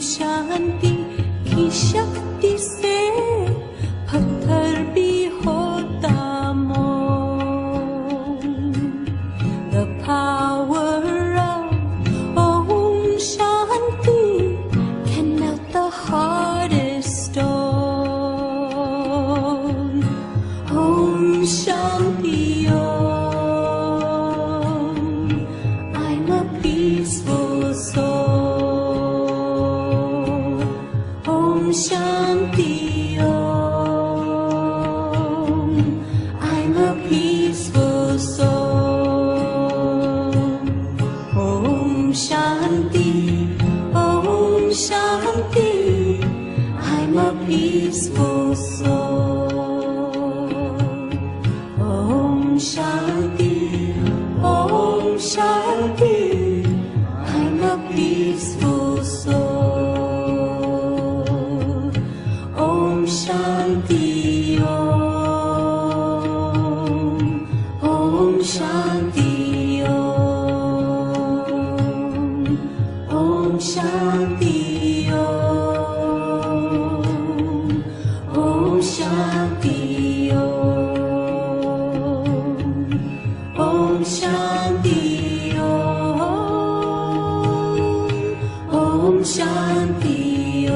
शांति की शक्ति से पत्थर भी हो peaceful soul. Om Shanti, Om Shanti, I'm a peaceful soul. Om Shanti, Om Shanti, Om Shanti, Om Shanti, Om Shanti, Om Shanti,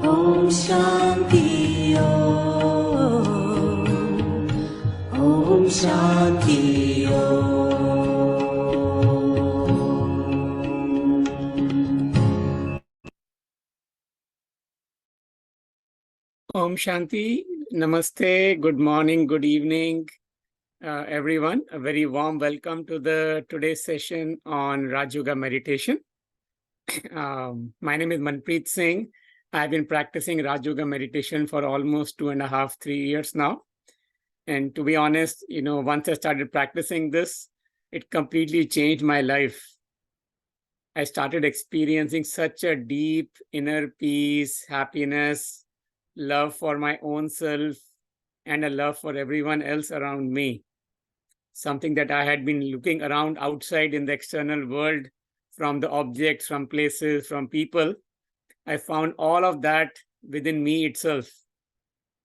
Om Shanti, Om Shanti, Om Shanti, Namaste, good morning, good evening, everyone. A very warm welcome to the today's session on Raj Yoga meditation. My name is Manpreet Singh. I've been practicing Raj Yoga meditation for almost 2.5, 3 years now. And to be honest, once I started practicing this, it completely changed my life. I started experiencing such a deep inner peace, happiness, love for my own self, and a love for everyone else around me. Something that I had been looking around outside in the external world, from the objects, from places, from people. I found all of that within me itself.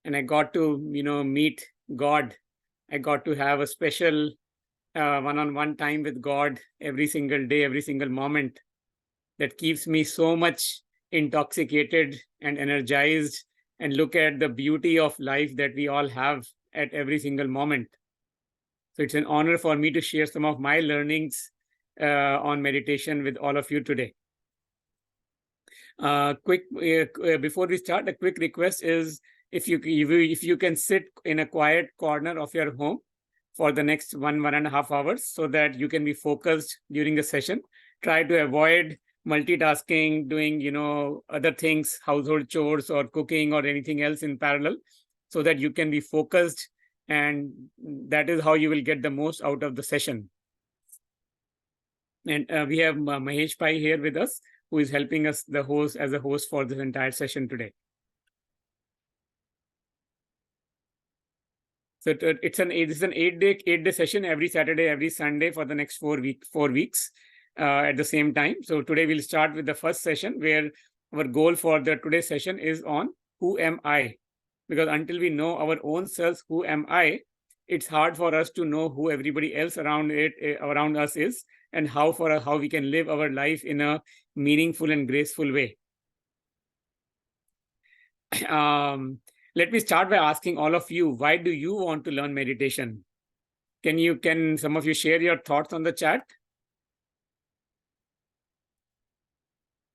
And I got to, meet God. I got to have a special one-on-one time with God every single day, every single moment. That keeps me so much intoxicated and energized, and look at the beauty of life that we all have at every single moment. So it's an honor for me to share some of my learnings on meditation with all of you today. Before we start, a quick request is if you can sit in a quiet corner of your home for the next 1.5 hours, so that you can be focused during the session. Try to avoid multitasking, doing other things, household chores or cooking or anything else in parallel, so that you can be focused, and that is how you will get the most out of the session. And we have Mahesh Pai here with us, who is helping us as a host for this entire session today. So it's an 8-day session every Saturday, every Sunday for the next 4 weeks. At the same time. So today we'll start with the first session, where our goal for the today's session is on who am I? Because until we know our own selves, who am I, it's hard for us to know who everybody else around us is, and how we can live our life in a meaningful and graceful way. Let me start by asking all of you, why do you want to learn meditation? Can some of you share your thoughts on the chat?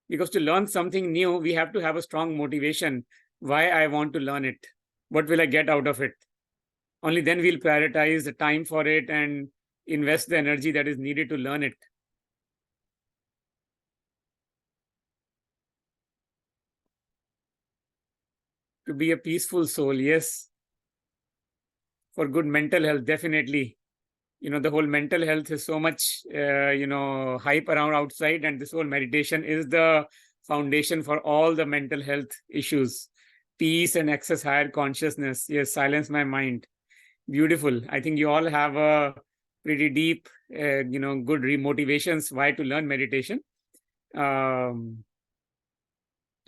Because to learn something new, we have to have a strong motivation. Why I want to learn it? What will I get out of it? Only then we'll prioritize the time for it and invest the energy that is needed to learn it. To be a peaceful soul, yes. For good mental health, definitely. The whole mental health is so much, hype around outside, and this whole meditation is the foundation for all the mental health issues. Peace and access higher consciousness. Yes, silence my mind. Beautiful. I think you all have a pretty deep, good motivations why to learn meditation. To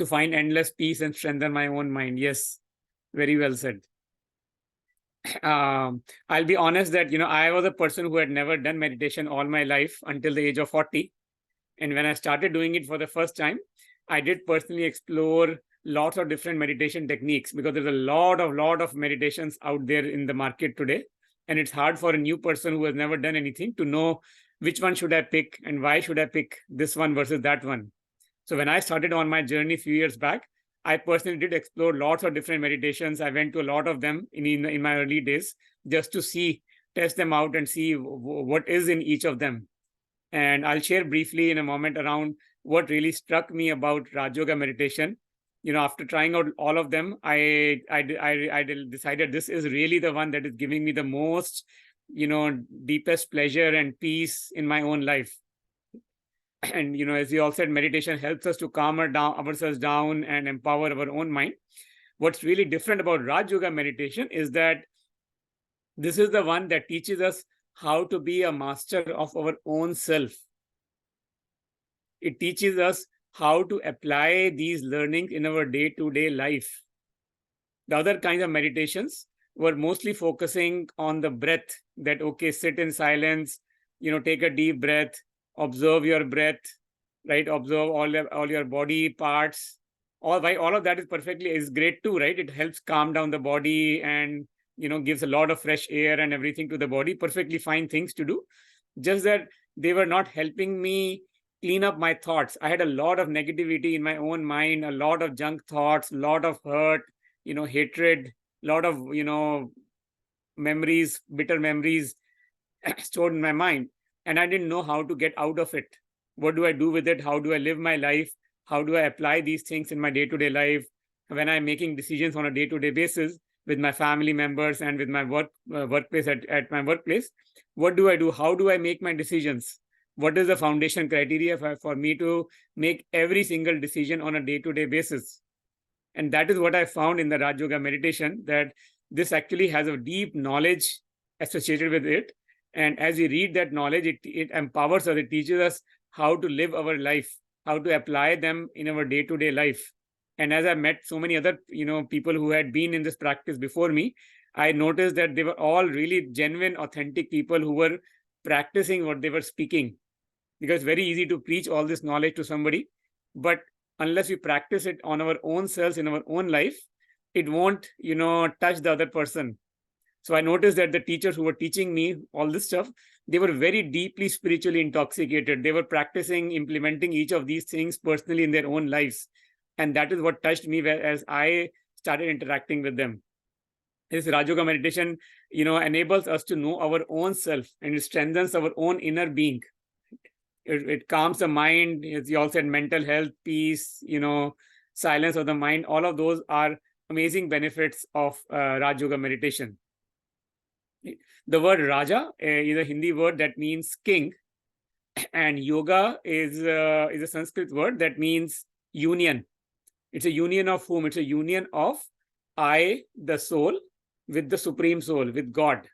find endless peace and strengthen my own mind. Yes, very well said. I'll be honest that, I was a person who had never done meditation all my life until the age of 40. And when I started doing it for the first time, I did personally explore lots of different meditation techniques, because there's a lot of meditations out there in the market today. And it's hard for a new person who has never done anything to know which one should I pick and why should I pick this one versus that one. So when I started on my journey a few years back, I personally did explore lots of different meditations. I went to a lot of them in my early days, just to test them out and see what is in each of them. And I'll share briefly in a moment around what really struck me about Raj Yoga meditation after trying out all of them, I decided this is really the one that is giving me the most, deepest pleasure and peace in my own life. And, as you all said, meditation helps us to calm ourselves down and empower our own mind. What's really different about Raj Yoga meditation is that this is the one that teaches us how to be a master of our own self. It teaches us how to apply these learnings in our day-to-day life. The other kinds of meditations were mostly focusing on the breath, that, okay, sit in silence, take a deep breath, observe your breath, right? Observe all your body parts. All of that is great too, right? It helps calm down the body and, gives a lot of fresh air and everything to the body. Perfectly fine things to do. Just that they were not helping me clean up my thoughts. I had a lot of negativity in my own mind, a lot of junk thoughts, a lot of hurt, hatred, a lot of, memories, bitter memories stored in my mind. And I didn't know how to get out of it. What do I do with it? How do I live my life? How do I apply these things in my day-to-day life? When I'm making decisions on a day-to-day basis with my family members and with my workplace at my workplace, what do I do? How do I make my decisions? What is the foundation criteria for me to make every single decision on a day-to-day basis? And that is what I found in the Raj Yoga meditation, that this actually has a deep knowledge associated with it. And as we read that knowledge, it empowers us, it teaches us how to live our life, how to apply them in our day-to-day life. And as I met so many other, people who had been in this practice before me, I noticed that they were all really genuine, authentic people who were practicing what they were speaking. Because it's very easy to preach all this knowledge to somebody, but unless we practice it on our own selves in our own life, it won't, touch the other person. So I noticed that the teachers who were teaching me all this stuff, they were very deeply spiritually intoxicated. They were practicing, implementing each of these things personally in their own lives. And that is what touched me as I started interacting with them. This Raj Yoga meditation, enables us to know our own self, and it strengthens our own inner being. It calms the mind, as you all said, mental health, peace, silence of the mind. All of those are amazing benefits of Raj Yoga meditation. The word Raja is a Hindi word that means king, and yoga is a Sanskrit word that means union. It's a union of whom? It's a union of I, the soul, with the Supreme Soul, with God.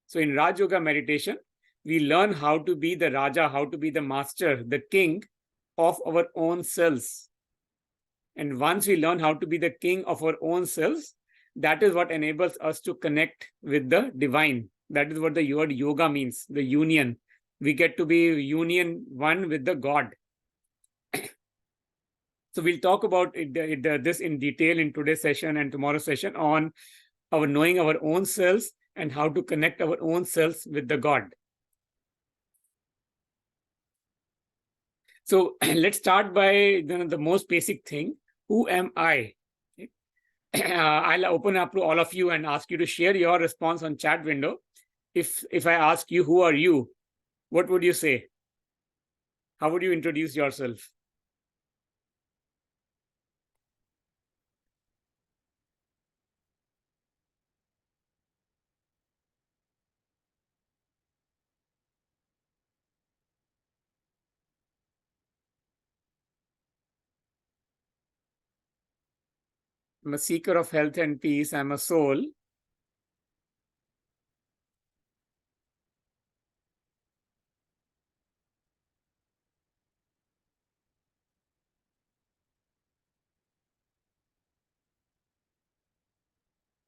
So in Raj Yoga meditation, we learn how to be the Raja, how to be the master, the king of our own selves. And once we learn how to be the king of our own selves, that is what enables us to connect with the divine. That is what the word yoga means, the union. We get to be union one with the God. So we'll talk about this in detail in today's session and tomorrow's session on our knowing our own selves and how to connect our own selves with the God. So let's start by the most basic thing. Who am I? I'll open up to all of you and ask you to share your response on chat window. If I ask you, who are you? What would you say? How would you introduce yourself? I'm a seeker of health and peace. I'm a soul.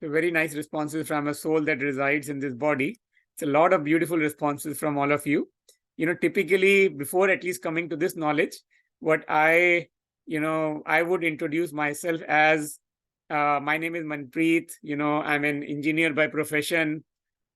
Very nice responses from a soul that resides in this body. It's a lot of beautiful responses from all of you. Typically, before at least coming to this knowledge, what I would introduce myself as, my name is Manpreet. I'm an engineer by profession.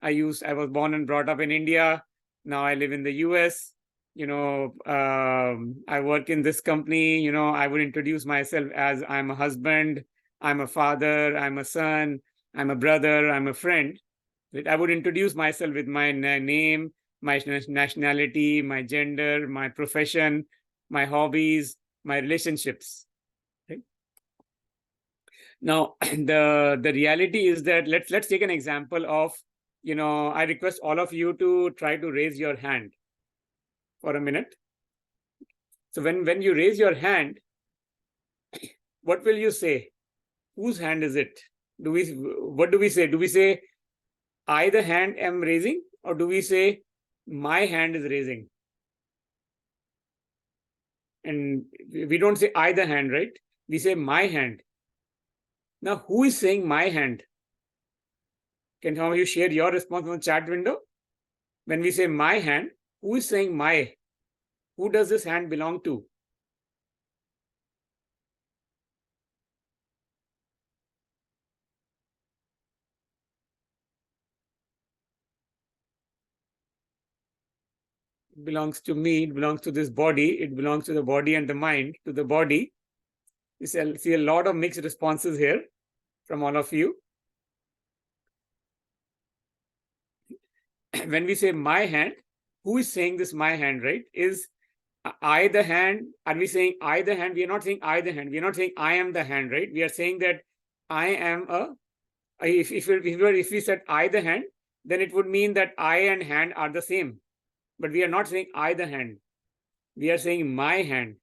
I was born and brought up in India. Now I live in the US. I work in this company. I would introduce myself as I'm a husband, I'm a father, I'm a son, I'm a brother, I'm a friend. I would introduce myself with my name, my nationality, my gender, my profession, my hobbies, my relationships. Right? Now, the reality is that let's take an example of, I request all of you to try to raise your hand for a minute. So when you raise your hand, what will you say? Whose hand is it? What do we say? Do we say, I the hand am raising, or do we say, my hand is raising? And we don't say I the hand, right? We say my hand. Now, who is saying my hand? Can some of you share your response on the chat window? When we say my hand, who is saying my? Who does this hand belong to? It belongs to me. It belongs to this body. It belongs to the body and the mind, to the body. You see a lot of mixed responses here from all of you. When we say my hand, who is saying this my hand, right? Is I the hand? Are we saying I the hand? We are not saying I the hand. We are not saying I am the hand, right? We are saying that I am a. If we said I the hand, then it would mean that I and hand are the same. But we are not saying I the hand. We are saying my hand,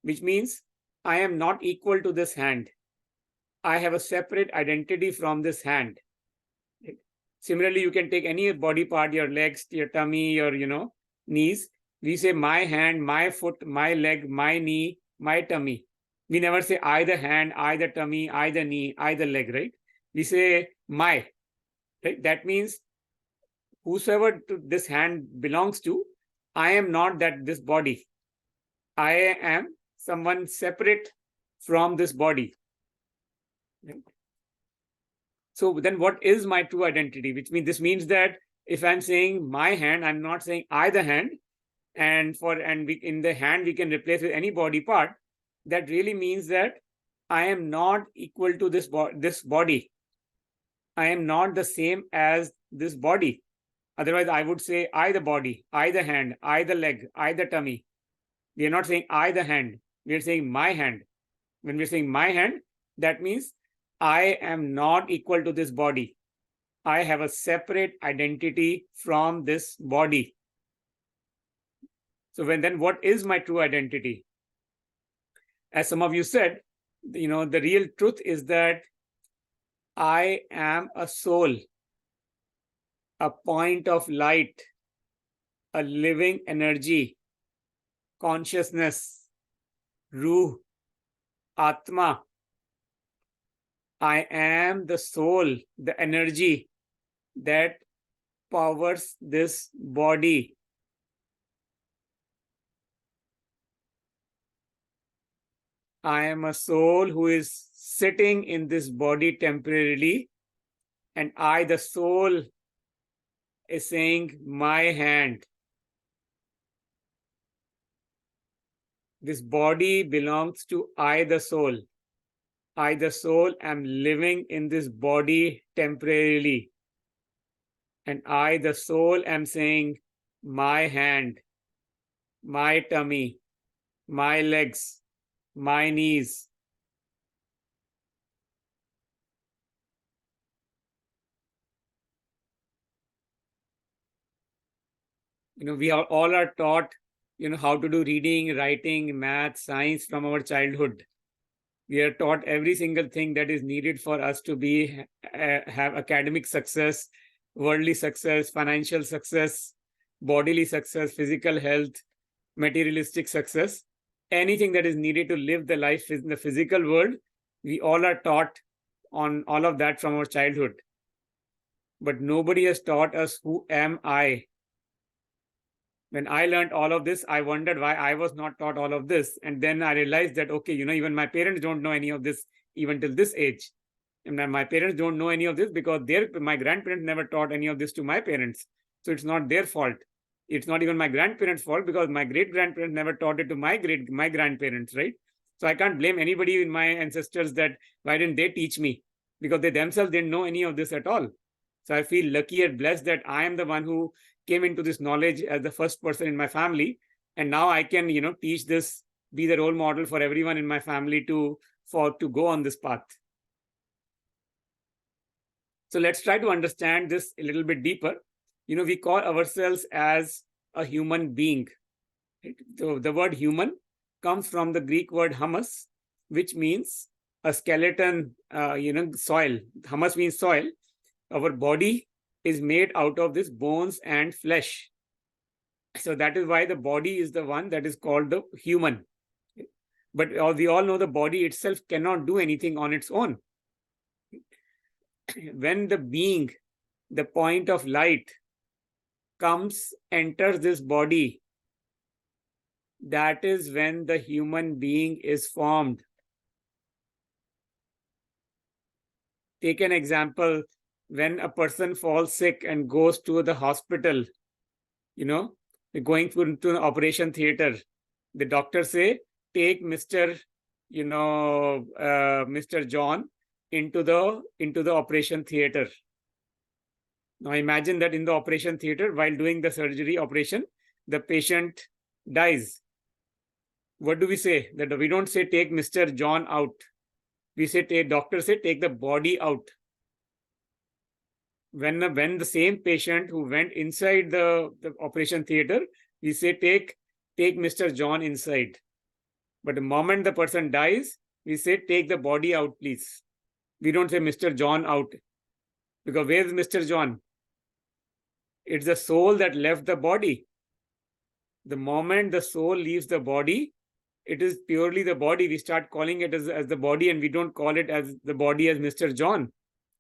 which means I am not equal to this hand. I have a separate identity from this hand. Similarly, you can take any body part, your legs, your tummy, your knees. We say my hand, my foot, my leg, my knee, my tummy. We never say I the hand, I the tummy, I the knee, I the leg, right? We say my, right? That means whosoever this hand belongs to, I am not this body. I am someone separate from this body. Right? So then what is my true identity? This means that if I'm saying my hand, I'm not saying I the hand, and in the hand we can replace with any body part. That really means that I am not equal to this body. I am not the same as this body. Otherwise, I would say I the body, I the hand, I the leg, I the tummy. We are not saying I the hand. We are saying my hand. When we're saying my hand, that means I am not equal to this body. I have a separate identity from this body. So then what is my true identity? As some of you said, the real truth is that I am a soul, a point of light, a living energy, consciousness, ruh, atma. I am the soul, the energy that powers this body. I am a soul who is sitting in this body temporarily, and I, the soul, is saying my hand. This body belongs to I, the soul. I, the soul, am living in this body temporarily. And I, the soul, am saying my hand, my tummy, my legs, my knees. We all are taught, how to do reading, writing, math, science from our childhood. We are taught every single thing that is needed for us to have academic success, worldly success, financial success, bodily success, physical health, materialistic success. Anything that is needed to live the life in the physical world, we all are taught on all of that from our childhood. But nobody has taught us who am I. When I learned all of this, I wondered why I was not taught all of this. And then I realized that, okay, even my parents don't know any of this even till this age. And my parents don't know any of this because my grandparents never taught any of this to my parents. So it's not their fault. It's not even my grandparents' fault because my great-grandparents never taught it to my grandparents, right? So I can't blame anybody in my ancestors that why didn't they teach me? Because they themselves didn't know any of this at all. So I feel lucky and blessed that I am the one who came into this knowledge as the first person in my family. And now I can, teach this, be the role model for everyone in my family to go on this path. So let's try to understand this a little bit deeper. We call ourselves as a human being. Right? So the word human comes from the Greek word humus, which means a skeleton, soil. Humus means soil. Our body is made out of this bones and flesh. So that is why the body is the one that is called the human. But we all know the body itself cannot do anything on its own. When the being, the point of light, enters this body, that is when the human being is formed. Take an example, when a person falls sick and goes to the hospital, going to an operation theater, the doctor say, take Mr. Mr. John into the operation theater. Now imagine that in the operation theater, while doing the surgery operation, the patient dies. What do we say? That we don't say take Mr. John out. We say doctor say take the body out. When the same patient who went inside the operation theater, we say take Mr. John inside. But the moment the person dies, we say take the body out, please. We don't say Mr. John out. Because where is Mr. John? It's the soul that left the body. The moment the soul leaves the body, it is purely the body. We start calling it as the body, and we don't call it as the body as Mr. John.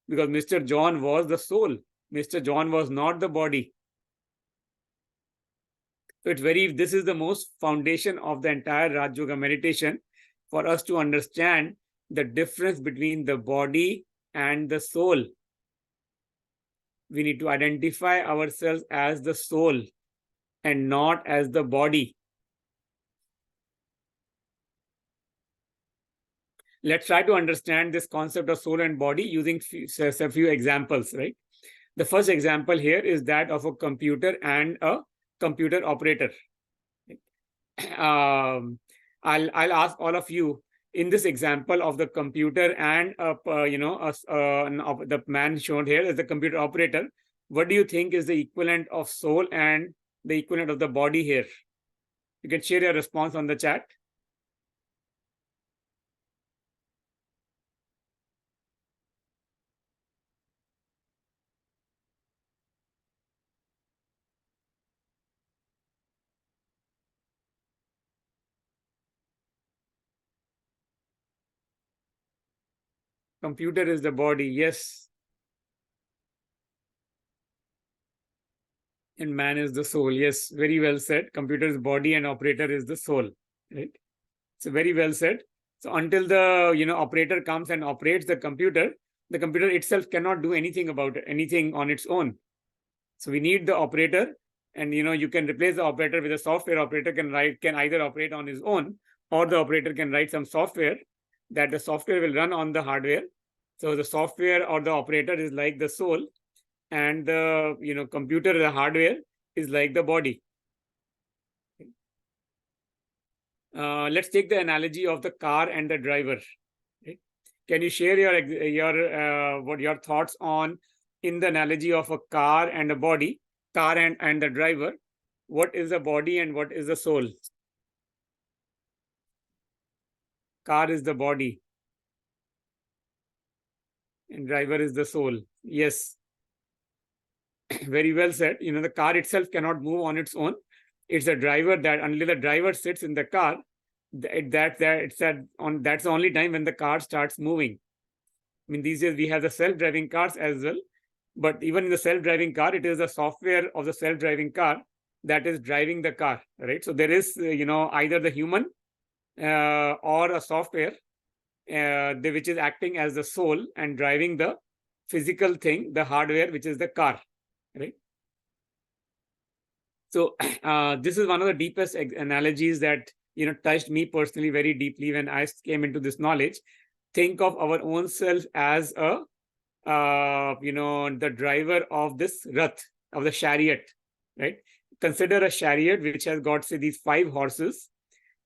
Because Mr. John was the soul. Mr. John was not the body. So this is the most foundation of the entire Raj Yoga meditation, for us to understand the difference between the body and the soul. We need to identify ourselves as the soul and not as the body. Let's try to understand this concept of soul and body using a few examples, right? The first example here is that of a computer and a computer operator. I'll ask all of you, in this example of the computer and the man shown here as the computer operator, what do you think is the equivalent of soul and the equivalent of the body here? You can share your response on the chat. Computer is the body, yes. And man is the soul, yes. Very well said. Computer is body and operator is the soul, right? So very well said. So until the operator comes and operates the computer itself cannot do anything about it, anything on its own. So we need the operator, and you can replace the operator with a software. Operator can either operate on his own, or the operator can write some software that the software will run on the hardware. So the software or the operator is like the soul, and the computer, the hardware, is like the body. Let's take the analogy of the car and the driver. Okay? Can you share your thoughts on, in the analogy of a car and a body, car and the driver, what is the body and what is the soul? Car is the body and driver is the soul. Yes. Very well said. The car itself cannot move on its own. It's a driver that, until the driver sits in the car, that's the only time when the car starts moving. I mean, these days we have the self-driving cars as well, but even in the self-driving car, it is the software of the self-driving car that is driving the car, right? So there is, either the human or a software which is acting as the soul and driving the physical thing, the hardware, which is the car, right? So this is one of the deepest analogies that touched me personally very deeply when I came into this knowledge. Think of our own self as the driver of this rath, of the chariot, right? Consider a chariot which has got, say, these 5 horses,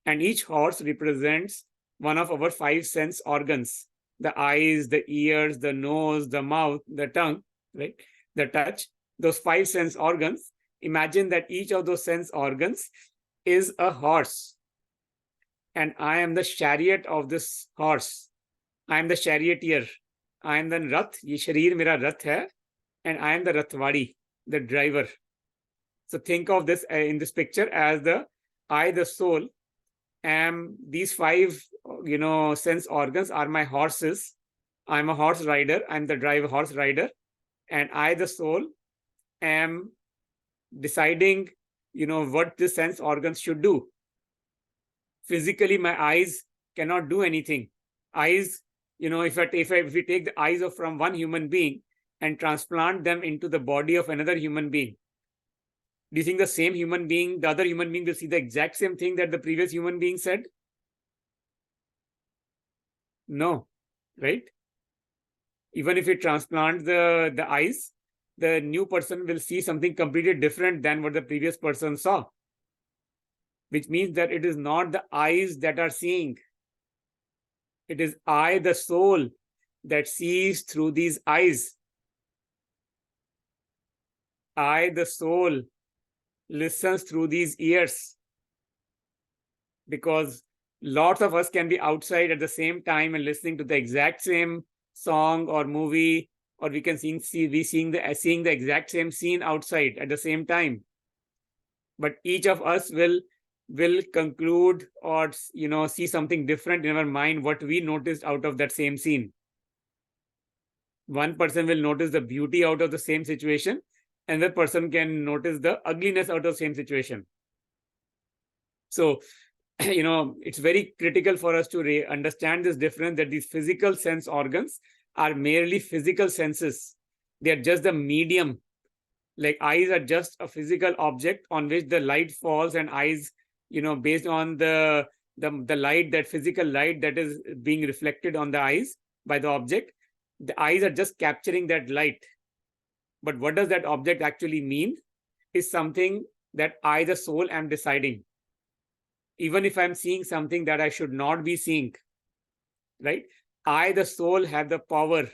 and each horse represents one of our 5 sense organs. the eyes, the ears, the nose, the mouth, the tongue, right? The touch, those 5 sense organs. Imagine that each of those sense organs is a horse, and I am the chariot of this horse. I am the charioteer. I am the Rath. Ye sharir mera Rath hai, and I am the Rathwadi, the driver. So think of this in this picture as the soul, am these 5, sense organs are my horses. I'm a horse rider. I'm the driver, horse rider, and I, the soul, am deciding, what the sense organs should do. Physically, my eyes cannot do anything. Eyes, if we take the eyes from one human being and transplant them into the body of another human being, do you think the same human being, the other human being, will see the exact same thing that the previous human being said? No, right? Even if we transplant the eyes, the new person will see something completely different than what the previous person saw, which means that it is not the eyes that are seeing. It is I, the soul, that sees through these eyes. I, the soul, listens through these ears. Because lots of us can be outside at the same time and listening to the exact same song or movie, or we can seeing the exact same scene outside at the same time. But each of us will conclude or see something different in our mind what we noticed out of that same scene. One person will notice the beauty out of the same situation, another person can notice the ugliness out of the same situation. So it's very critical for us to understand this difference, that these physical sense organs are merely physical senses. They are just the medium. Like eyes are just a physical object on which the light falls, and eyes, based on the light, that physical light that is being reflected on the eyes by the object, the eyes are just capturing that light. But what does that object actually mean is something that I, the soul, am deciding. Even if I'm seeing something that I should not be seeing, right? I, the soul, have the power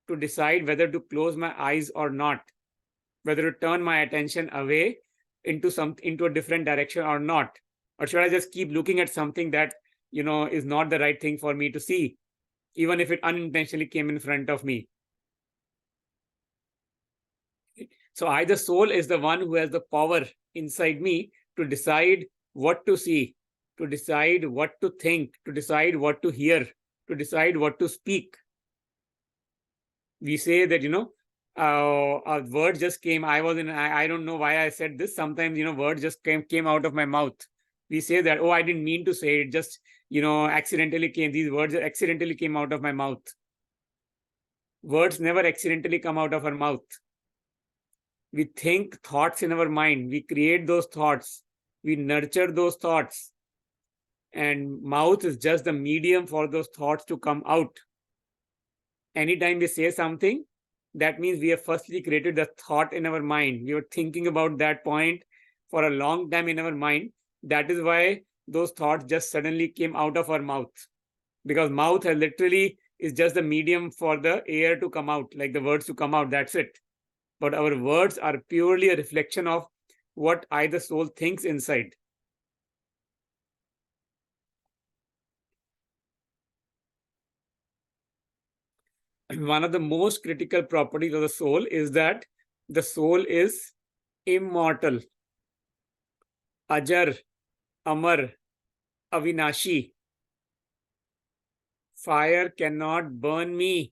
to decide whether to close my eyes or not, whether to turn my attention away into a different direction or not, or should I just keep looking at something that is not the right thing for me to see, even if it unintentionally came in front of me. So I, the soul, is the one who has the power inside me to decide what to see, to decide what to think, to decide what to hear, to decide what to speak. We say that, a word just came. I don't know why I said this. Sometimes, words just came out of my mouth. We say that, oh, I didn't mean to say it. Just, accidentally came. These words accidentally came out of my mouth. Words never accidentally come out of our mouth. We think thoughts in our mind. We create those thoughts. We nurture those thoughts. And mouth is just the medium for those thoughts to come out. Anytime we say something, that means we have firstly created the thought in our mind. We were thinking about that point for a long time in our mind. That is why those thoughts just suddenly came out of our mouth. Because mouth has literally is just the medium for the air to come out, like the words to come out, that's it. But our words are purely a reflection of what I, the soul, thinks inside. One of the most critical properties of the soul is that the soul is immortal, ajar, amar, avinashi. Fire cannot burn me.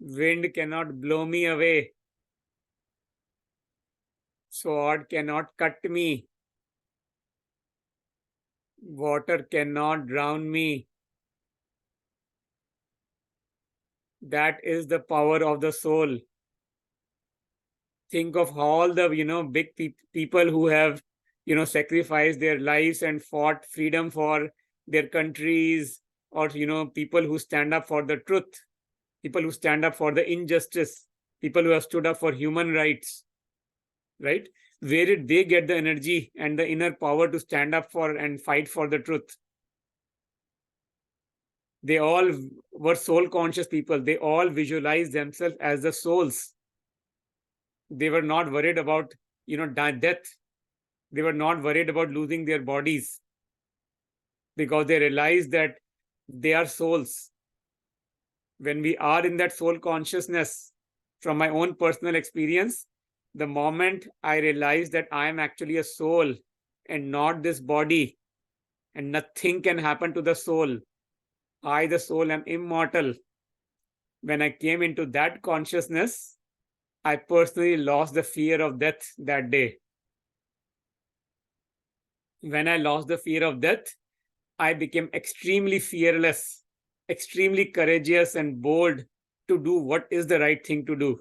Wind cannot blow me away. Sword cannot cut me. Water cannot drown me. That is the power of the soul. Think of all the, big people who have, sacrificed their lives and fought freedom for their countries, or, people who stand up for the truth, people who stand up for the injustice, people who have stood up for human rights, right? Where did they get the energy and the inner power to stand up for and fight for the truth? They all were soul conscious people. They all visualized themselves as the souls. They were not worried about, death. They were not worried about losing their bodies because they realized that they are souls. When we are in that soul consciousness, from my own personal experience, the moment I realize that I am actually a soul and not this body, and nothing can happen to the soul, I, the soul, am immortal. When I came into that consciousness, I personally lost the fear of death that day. When I lost the fear of death, I became extremely fearless, extremely courageous and bold to do what is the right thing to do.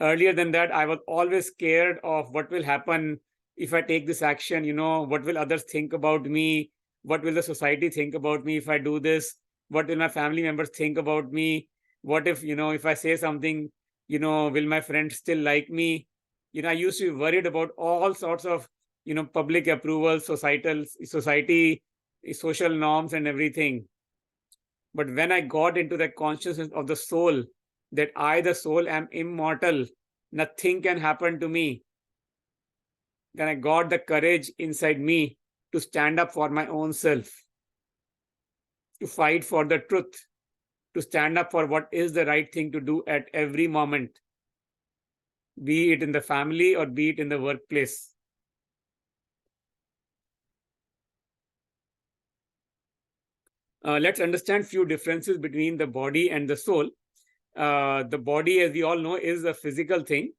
Earlier than that, I was always scared of what will happen if I take this action. What will others think about me? What will the society think about me if I do this? What will my family members think about me? What if I say something, will my friends still like me? I used to be worried about all sorts of, public approval, society, social norms and everything. But when I got into the consciousness of the soul, that I, the soul, am immortal, nothing can happen to me, then I got the courage inside me to stand up for my own self, to fight for the truth, to stand up for what is the right thing to do at every moment, be it in the family or be it in the workplace. Let's understand few differences between the body and the soul. The body, as we all know, is a physical thing,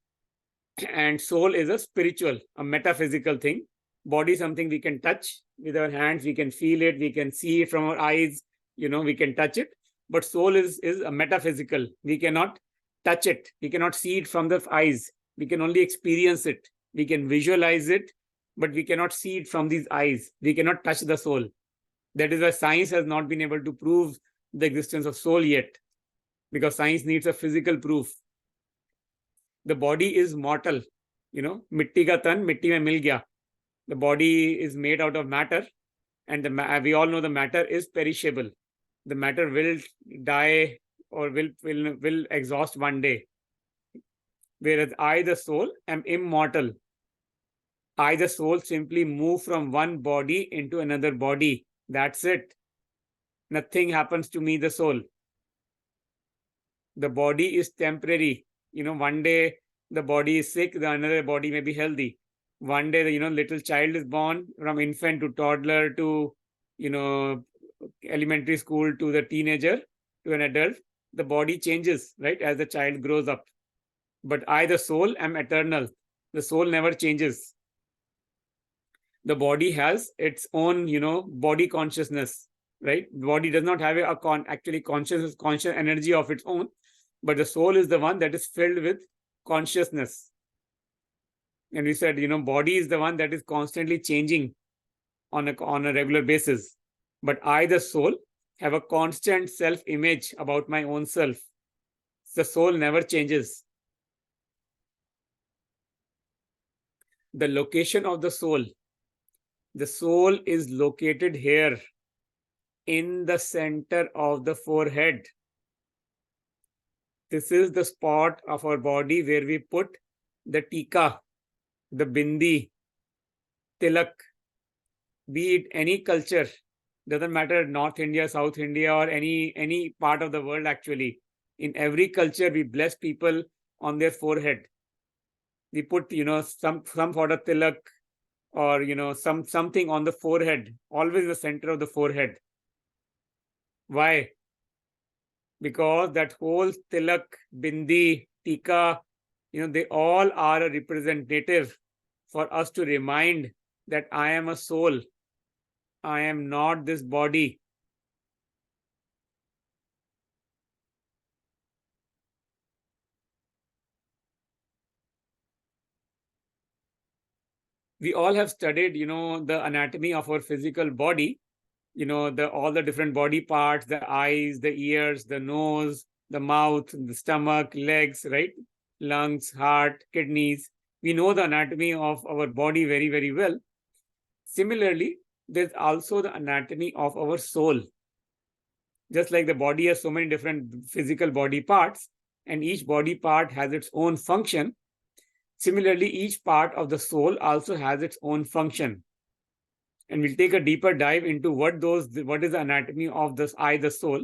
and soul is a spiritual, a metaphysical thing. Body is something we can touch with our hands, we can feel it, we can see it from our eyes, we can touch it. But soul is a metaphysical. We cannot touch it, we cannot see it from the eyes, we can only experience it, we can visualize it, but we cannot see it from these eyes, we cannot touch the soul. That is why science has not been able to prove the existence of soul yet, because science needs a physical proof. The body is mortal. Mitti ka tan mitti mein mil gaya. The body is made out of matter, and we all know the matter is perishable. The matter will die or will exhaust one day. Whereas I, the soul, am immortal. I, the soul, simply move from one body into another body. That's it. Nothing happens to me, the soul. The body is temporary. One day the body is sick, the another body may be healthy. One day the little child is born, from infant to toddler to elementary school to the teenager to an adult. The body changes, right, as the child grows up. But I, the soul, am eternal. The soul never changes. The body has its own body consciousness, right? The body does not have actually conscious energy of its own, but the soul is the one that is filled with consciousness. And we said, body is the one that is constantly changing on a regular basis. But I, the soul, have a constant self-image about my own self. The soul never changes. The location of the soul is located here in the center of the forehead. This is the spot of our body where we put the tika, the bindi, tilak. Be it any culture, doesn't matter, North India, South India, or any part of the world. Actually, in every culture, we bless people on their forehead. We put some sort of tilak or something on the forehead, always the center of the forehead. Why? Because that whole tilak, bindi, tika, they all are a representative for us to remind that I am a soul. I am not this body. We all have studied, the anatomy of our physical body, all the different body parts, the eyes, the ears, the nose, the mouth, the stomach, legs, right? Lungs, heart, kidneys. We know the anatomy of our body very, very well. Similarly, there's also the anatomy of our soul. Just like the body has so many different physical body parts, and each body part has its own function, similarly, each part of the soul also has its own function. And we'll take a deeper dive into what is the anatomy of this eye, the soul,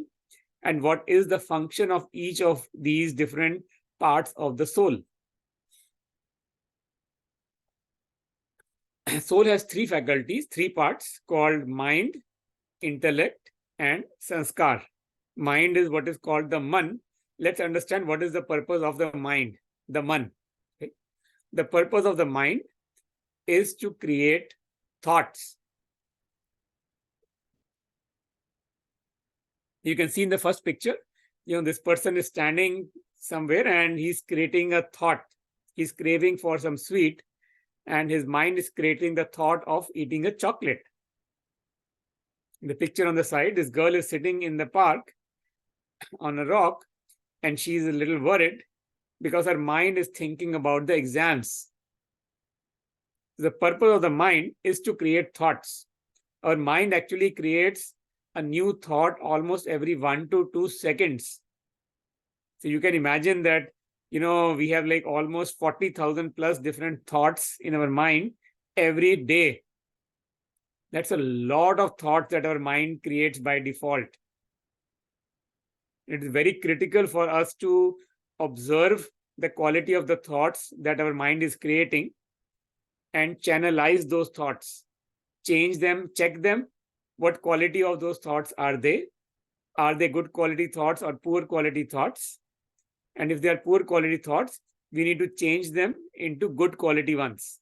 and what is the function of each of these different parts of the soul. Soul has three faculties, three parts called mind, intellect, and sanskar. Mind is what is called the man. Let's understand what is the purpose of the mind, the man. Okay? The purpose of the mind is to create thoughts. You can see in the first picture, this person is standing somewhere and he's creating a thought. He's craving for some sweet, and his mind is creating the thought of eating a chocolate. In the picture on the side, this girl is sitting in the park on a rock, and she's a little worried because her mind is thinking about the exams. The purpose of the mind is to create thoughts. Our mind actually creates a new thought almost every 1 to 2 seconds. So you can imagine that, we have like almost 40,000 plus different thoughts in our mind every day. That's a lot of thoughts that our mind creates by default. It is very critical for us to observe the quality of the thoughts that our mind is creating and channelize those thoughts, change them, check them. What quality of those thoughts are they? Are they good quality thoughts or poor quality thoughts? And if they are poor quality thoughts, we need to change them into good quality ones.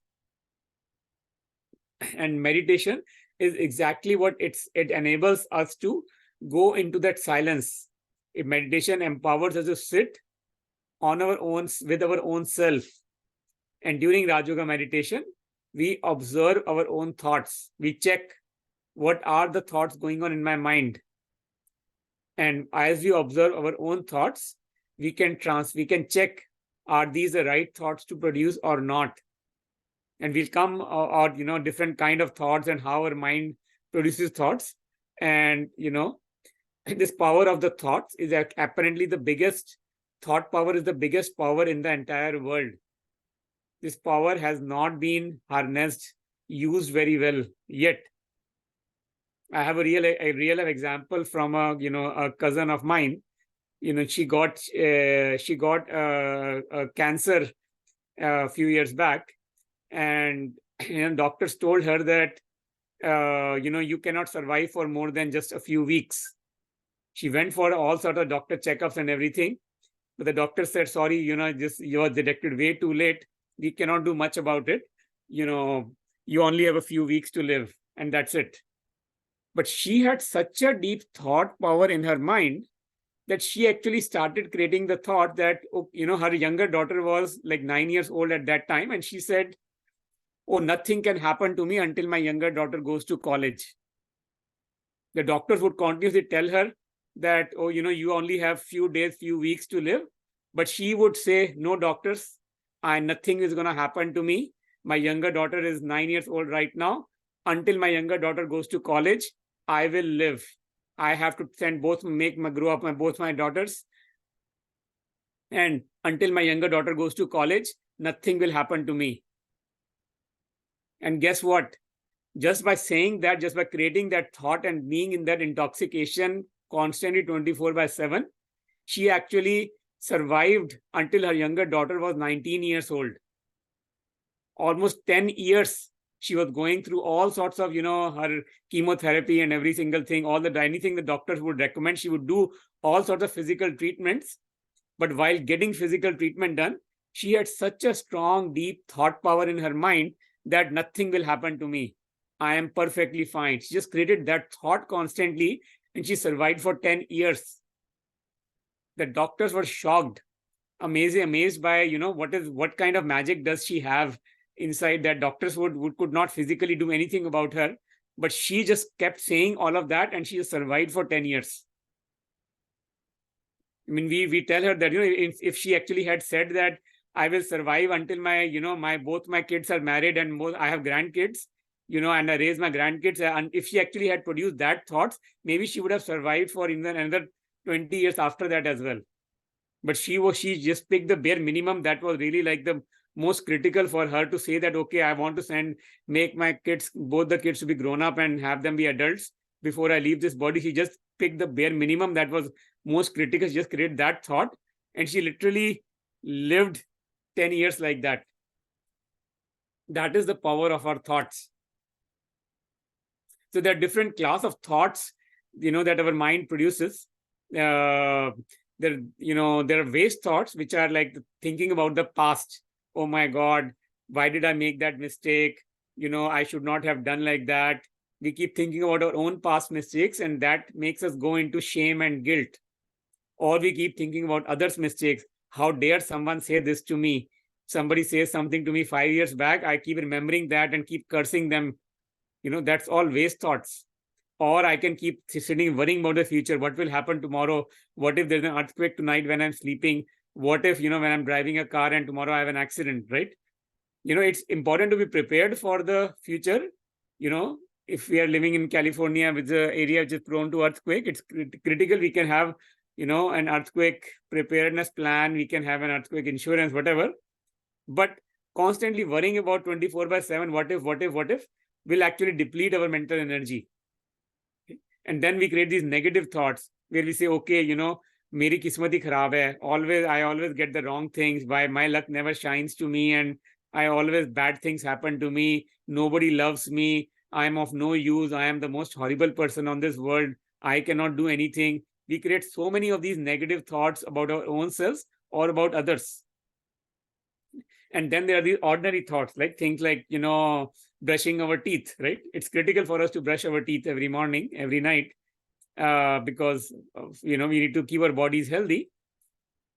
And meditation is exactly what it enables us to go into that silence. If meditation empowers us to sit on our own, with our own self. And during Raj Yoga meditation, we observe our own thoughts. We check what are the thoughts going on in my mind. And as we observe our own thoughts, we can check, are these the right thoughts to produce or not? And we'll come out, different kind of thoughts and how our mind produces thoughts. And, this power of the thoughts is apparently the biggest, thought power is the biggest power in the entire world. This power has not been harnessed, used very well yet. I have a real example from a cousin of mine. She got a cancer a few years back, and doctors told her that you cannot survive for more than just a few weeks. She went for all sorts of doctor checkups and everything, but the doctor said, sorry, you were detected way too late. We cannot do much about it. You only have a few weeks to live, and that's it. But she had such a deep thought power in her mind that she actually started creating the thought that, her younger daughter was like 9 years old at that time. And she said, oh, nothing can happen to me until my younger daughter goes to college. The doctors would continuously tell her that, oh, you only have few days, few weeks to live. But she would say, no, doctors, nothing is going to happen to me. My younger daughter is 9 years old right now. Until my younger daughter goes to college, I will live. I have to grow up both my daughters. And until my younger daughter goes to college, nothing will happen to me. And guess what? Just by saying that, just by creating that thought and being in that intoxication constantly 24/7, she actually survived until her younger daughter was 19 years old. Almost 10 years she was going through all sorts of, her chemotherapy and every single thing, anything the doctors would recommend. She would do all sorts of physical treatments. But while getting physical treatment done, she had such a strong, deep thought power in her mind that nothing will happen to me. I am perfectly fine. She just created that thought constantly, and she survived for 10 years. The doctors were shocked, amazed by, what kind of magic does she have inside that. Doctors could not physically do anything about her, but she just kept saying all of that, and she just survived for 10 years. I mean, we tell her that, if she actually had said that I will survive until both my kids are married and I have grandkids, and I raise my grandkids. And if she actually had produced that thoughts, maybe she would have survived for even another 20 years after that as well. But she just picked the bare minimum that was really like the most critical for her to say that, okay, I want to make my kids, both the kids, to be grown up and have them be adults before I leave this body. She just picked the bare minimum that was most critical. She just created that thought, and she literally lived 10 years like that. That is the power of our thoughts. So there are different class of thoughts, that our mind produces. There are waste thoughts, which are like thinking about the past. Oh my God, why did I make that mistake? I should not have done like that. We keep thinking about our own past mistakes, and that makes us go into shame and guilt. Or we keep thinking about others' mistakes. How dare someone say this to me? Somebody says something to me 5 years back. I keep remembering that and keep cursing them. That's all waste thoughts. Or I can keep sitting worrying about the future. What will happen tomorrow? What if there's an earthquake tonight when I'm sleeping? What if, when I'm driving a car and tomorrow I have an accident, right? It's important to be prepared for the future. If we are living in California, with the area which is prone to earthquake, it's critical. We can have, an earthquake preparedness plan. We can have an earthquake insurance, whatever. But constantly worrying about 24/7, what if, will actually deplete our mental energy. And then we create these negative thoughts where we say, okay, meri kismat hi kharab hai. I always get the wrong things. Why my luck never shines to me, and bad things happen to me. Nobody loves me. I am of no use. I am the most horrible person on this world. I cannot do anything. We create so many of these negative thoughts about our own selves or about others. And then there are these ordinary thoughts, like things like, brushing our teeth, right? It's critical for us to brush our teeth every morning, every night, because, we need to keep our bodies healthy.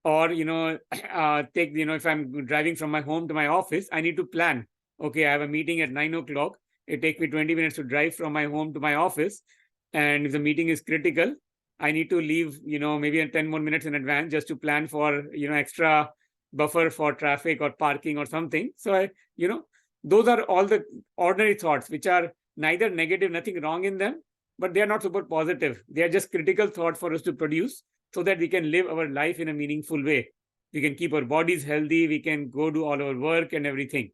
Or, if I'm driving from my home to my office, I need to plan. Okay, I have a meeting at 9 o'clock. It takes me 20 minutes to drive from my home to my office. And if the meeting is critical, I need to leave, maybe 10 more minutes in advance just to plan for, extra buffer for traffic or parking or something. So those are all the ordinary thoughts, which are neither negative, nothing wrong in them, but they are not super positive. They are just critical thoughts for us to produce so that we can live our life in a meaningful way. We can keep our bodies healthy. We can go do all our work and everything.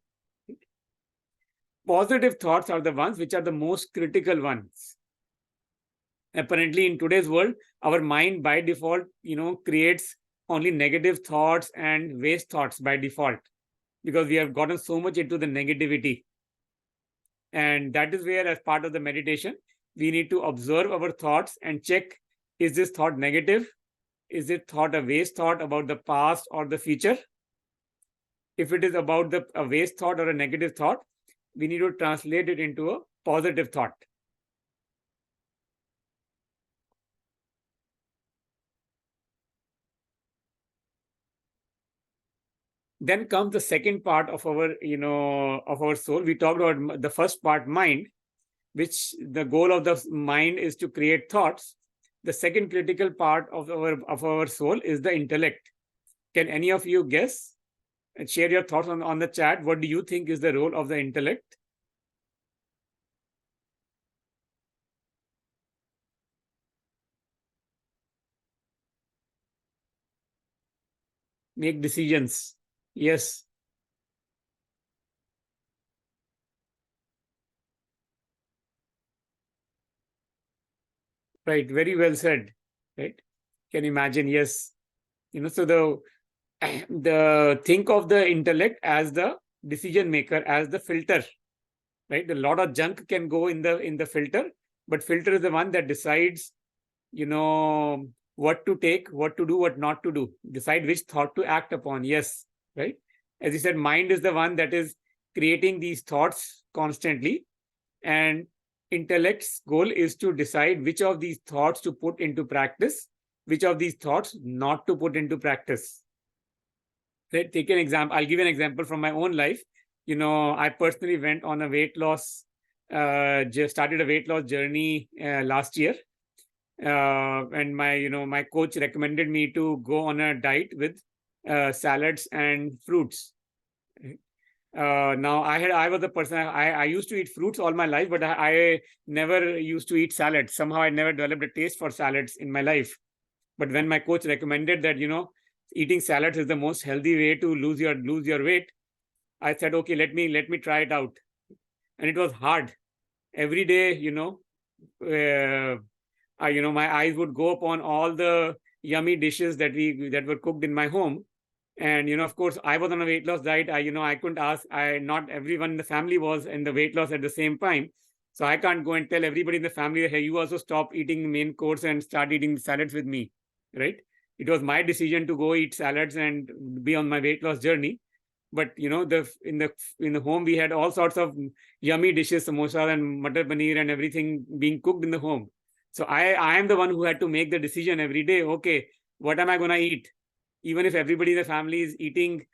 Positive thoughts are the ones which are the most critical ones. Apparently, in today's world, our mind by default, creates only negative thoughts and waste thoughts by default, because we have gotten so much into the negativity. And that is where, as part of the meditation, we need to observe our thoughts and check, is this thought negative? Is it thought a waste thought about the past or the future? If it is about a waste thought or a negative thought, we need to translate it into a positive thought. Then comes the second part of our soul. We talked about the first part, mind, which the goal of the mind is to create thoughts. The second critical part of our soul is the intellect. Can any of you guess and share your thoughts on the chat? What do you think is the role of the intellect? Make decisions. Yes. Right. Very well said. Right. Can you imagine? Yes. So the think of the intellect as the decision maker, as the filter. Right. A lot of junk can go in the filter, but filter is the one that decides, what to take, what to do, what not to do. Decide which thought to act upon. Yes. Right. As you said, mind is the one that is creating these thoughts constantly, and intellect's goal is to decide which of these thoughts to put into practice, which of these thoughts not to put into practice. Right? Take an example. I'll give an example from my own life. I personally went on a weight loss, just started a weight loss journey last year. And my coach recommended me to go on a diet with salads and fruits. Now I was the person, I used to eat fruits all my life, but I never used to eat salads. Somehow I never developed a taste for salads in my life. But when my coach recommended that, eating salads is the most healthy way to lose your weight, I said, okay, let me try it out. And it was hard. Every day, my eyes would go upon all the yummy dishes that were cooked in my home. And of course, I was on a weight loss diet. I couldn't ask. Not everyone in the family was in the weight loss at the same time, so I can't go and tell everybody in the family, hey, you also stop eating the main course and start eating salads with me, right? It was my decision to go eat salads and be on my weight loss journey. But in the home we had all sorts of yummy dishes, samosa and matar paneer and everything being cooked in the home. So I am the one who had to make the decision every day. Okay, what am I gonna eat? Even if everybody in the family is eating,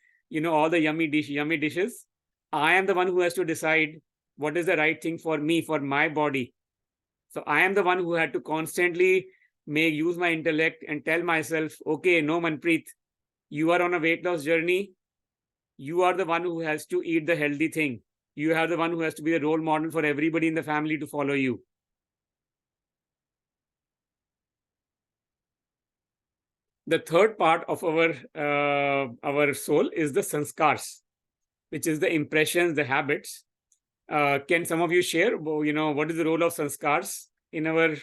all the yummy dishes, I am the one who has to decide what is the right thing for me, for my body. So I am the one who had to constantly use my intellect and tell myself, okay, no, Manpreet, you are on a weight loss journey. You are the one who has to eat the healthy thing. You are the one who has to be the role model for everybody in the family to follow you. The third part of our soul is the sanskars, which is the impressions, the habits. Can some of you share, what is the role of sanskars in our...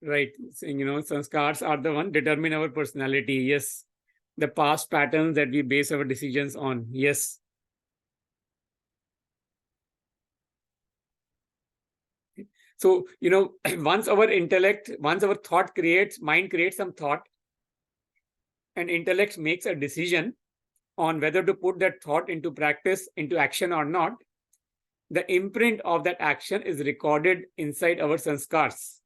Right. So, sanskars are the one determine our personality. Yes. The past patterns that we base our decisions on. Yes. So, once our mind creates some thought, and intellect makes a decision on whether to put that thought into practice, into action or not, the imprint of that action is recorded inside our sanskars.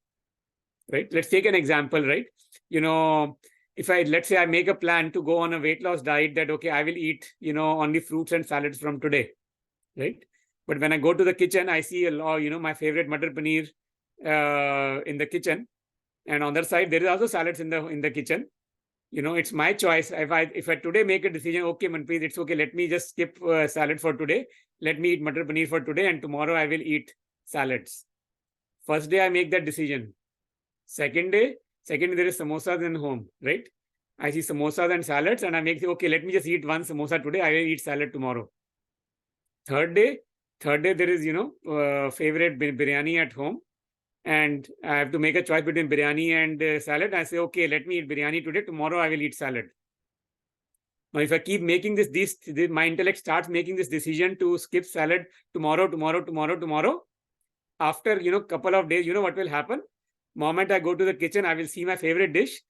Right? Let's take an example, right? If let's say I make a plan to go on a weight loss diet, that, okay, I will eat, only fruits and salads from today, right? But when I go to the kitchen, I see my favorite matar paneer in the kitchen. And on the other side, there is also salads in the kitchen. It's my choice. If I today make a decision, okay, Manpreet, it's okay, let me just skip salad for today. Let me eat matar paneer for today, and tomorrow I will eat salads. First day I make that decision. Second day there is samosas in home, right? I see samosas and salads, and I make, okay, let me just eat one samosa today. I will eat salad tomorrow. Third day there is, favorite biryani at home, and I have to make a choice between biryani and salad. I say, okay, let me eat biryani today. Tomorrow I will eat salad. Now, if I keep making my intellect starts making this decision to skip salad tomorrow. After, couple of days, what will happen? Moment I go to the kitchen, I will see my favorite dish.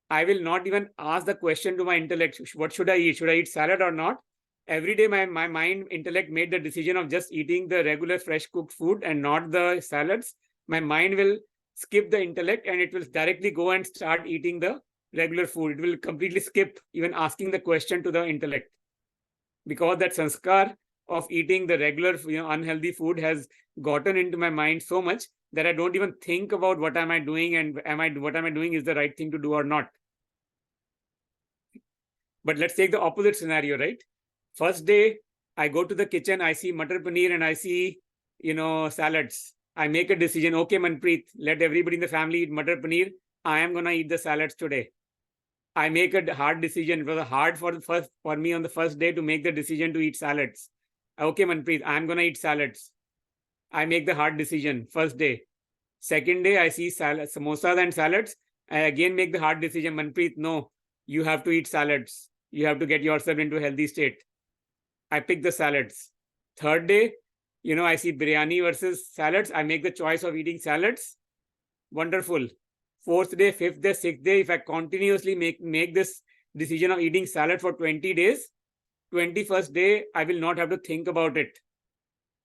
I will not even ask the question to my intellect, what should I eat? Should I eat salad or not? Every day, my mind intellect made the decision of just eating the regular fresh cooked food and not the salads. My mind will skip the intellect and it will directly go and start eating the regular food. It will completely skip even asking the question to the intellect, because that sanskar of eating the regular, unhealthy food has gotten into my mind so much that I don't even think about what am I doing and what am I doing is the right thing to do or not. But let's take the opposite scenario, right? First day, I go to the kitchen, I see matar paneer and I see, salads. I make a decision, okay, Manpreet, let everybody in the family eat matar paneer. I am going to eat the salads today. I make a hard decision. It was hard for me on the first day to make the decision to eat salads. Okay, Manpreet, I'm going to eat salads. I make the hard decision first day. Second day, I see samosas and salads. I again make the hard decision. Manpreet, no, you have to eat salads. You have to get yourself into a healthy state. I pick the salads. Third day, I see biryani versus salads. I make the choice of eating salads. Wonderful. Fourth day, fifth day, sixth day, if I continuously make this decision of eating salad for 20 days, 21st day, I will not have to think about it.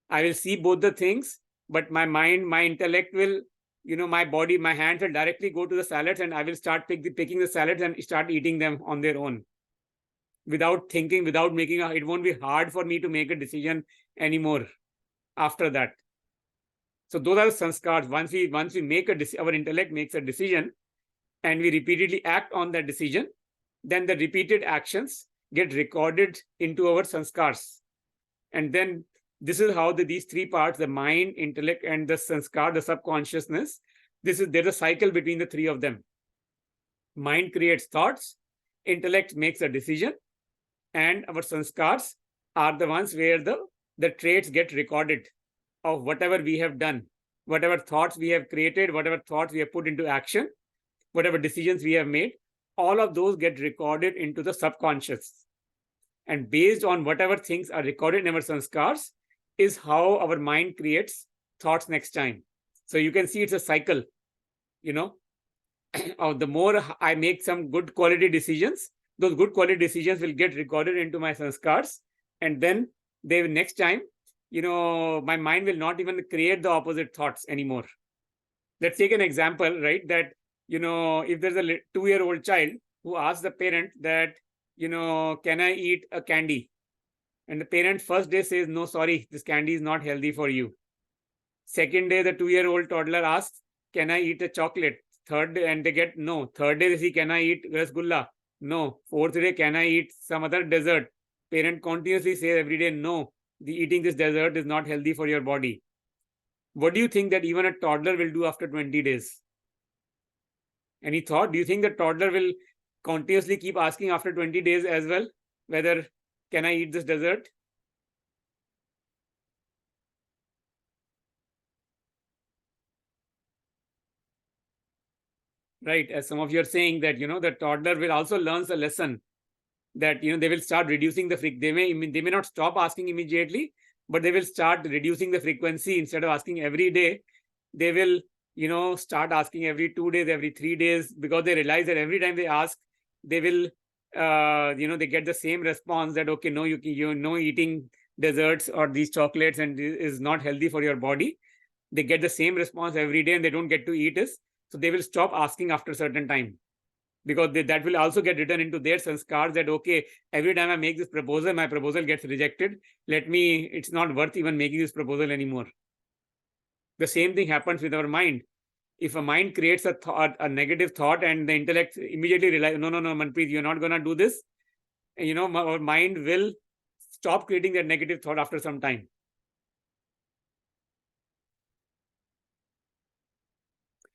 I will see both the things, but my mind, my intellect will my body, my hands will directly go to the salads and I will start picking the salads and start eating them on their own without thinking, without making it won't be hard for me to make a decision anymore after that. So those are the sanskars. Once we make our intellect makes a decision and we repeatedly act on that decision, then the repeated actions get recorded into our sanskars. And then this is how these three parts, the mind, intellect, and the sanskar, the subconsciousness, there's a cycle between the three of them. Mind creates thoughts, intellect makes a decision, and our sanskars are the ones where the traits get recorded of whatever we have done, whatever thoughts we have created, whatever thoughts we have put into action, whatever decisions we have made, all of those get recorded into the subconscious. And based on whatever things are recorded in our sanskars is how our mind creates thoughts next time. So you can see it's a cycle, the more I make some good quality decisions, those good quality decisions will get recorded into my sanskars. And then next time, my mind will not even create the opposite thoughts anymore. Let's take an example, right? That, if there's a 2-year-old child who asks the parent that, can I eat a candy? And the parent first day says, no, sorry, this candy is not healthy for you. Second day, the 2-year-old toddler asks, can I eat a chocolate? Third day, and they get no. Third day, they see, can I eat rasgulla? No. Fourth day, can I eat some other dessert? Parent continuously says every day, no, eating this dessert is not healthy for your body. What do you think that even a toddler will do after 20 days? Any thought? Do you think the toddler will continuously keep asking after 20 days as well, whether can I eat this dessert? Right, as some of you are saying that, the toddler will also learn the lesson that, they will start reducing the frequency. They may not stop asking immediately, but they will start reducing the frequency. Instead of asking every day, they will, start asking every 2 days, every 3 days, because they realize that every time they ask, they will, they get the same response that, okay, no, eating desserts or these chocolates and is not healthy for your body. They get the same response every day and they don't get to eat it. So they will stop asking after a certain time, because that will also get written into their sanskars that, okay, every time I make this proposal, my proposal gets rejected. It's not worth even making this proposal anymore. The same thing happens with our mind. If a mind creates a negative thought and the intellect immediately realizes, no, Manpreet, you're not going to do this. Our mind will stop creating that negative thought after some time.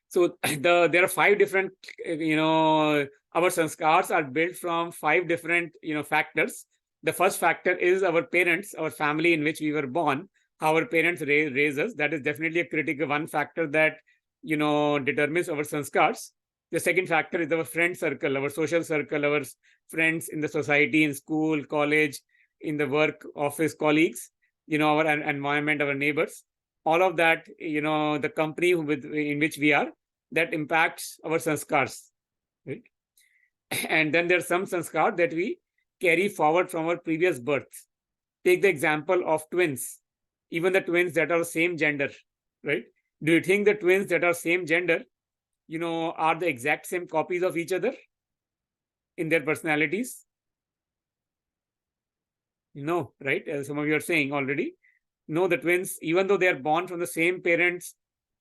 So there are 5 different, our sanskars are built from 5 different, factors. The first factor is our parents, our family in which we were born, how our parents raise us. That is definitely a critical one factor that, determines our sanskars. The second factor is our friend circle, our social circle, our friends in the society, in school, college, in the work, office, colleagues, our environment, our neighbors. All of that, the company in which we are, that impacts our sanskars, right? And then there's some sanskar that we carry forward from our previous birth. Take the example of twins, even the twins that are same gender, right? Do you think the twins that are same gender, are the exact same copies of each other in their personalities? No, right? As some of you are saying already. No, the twins, even though they are born from the same parents,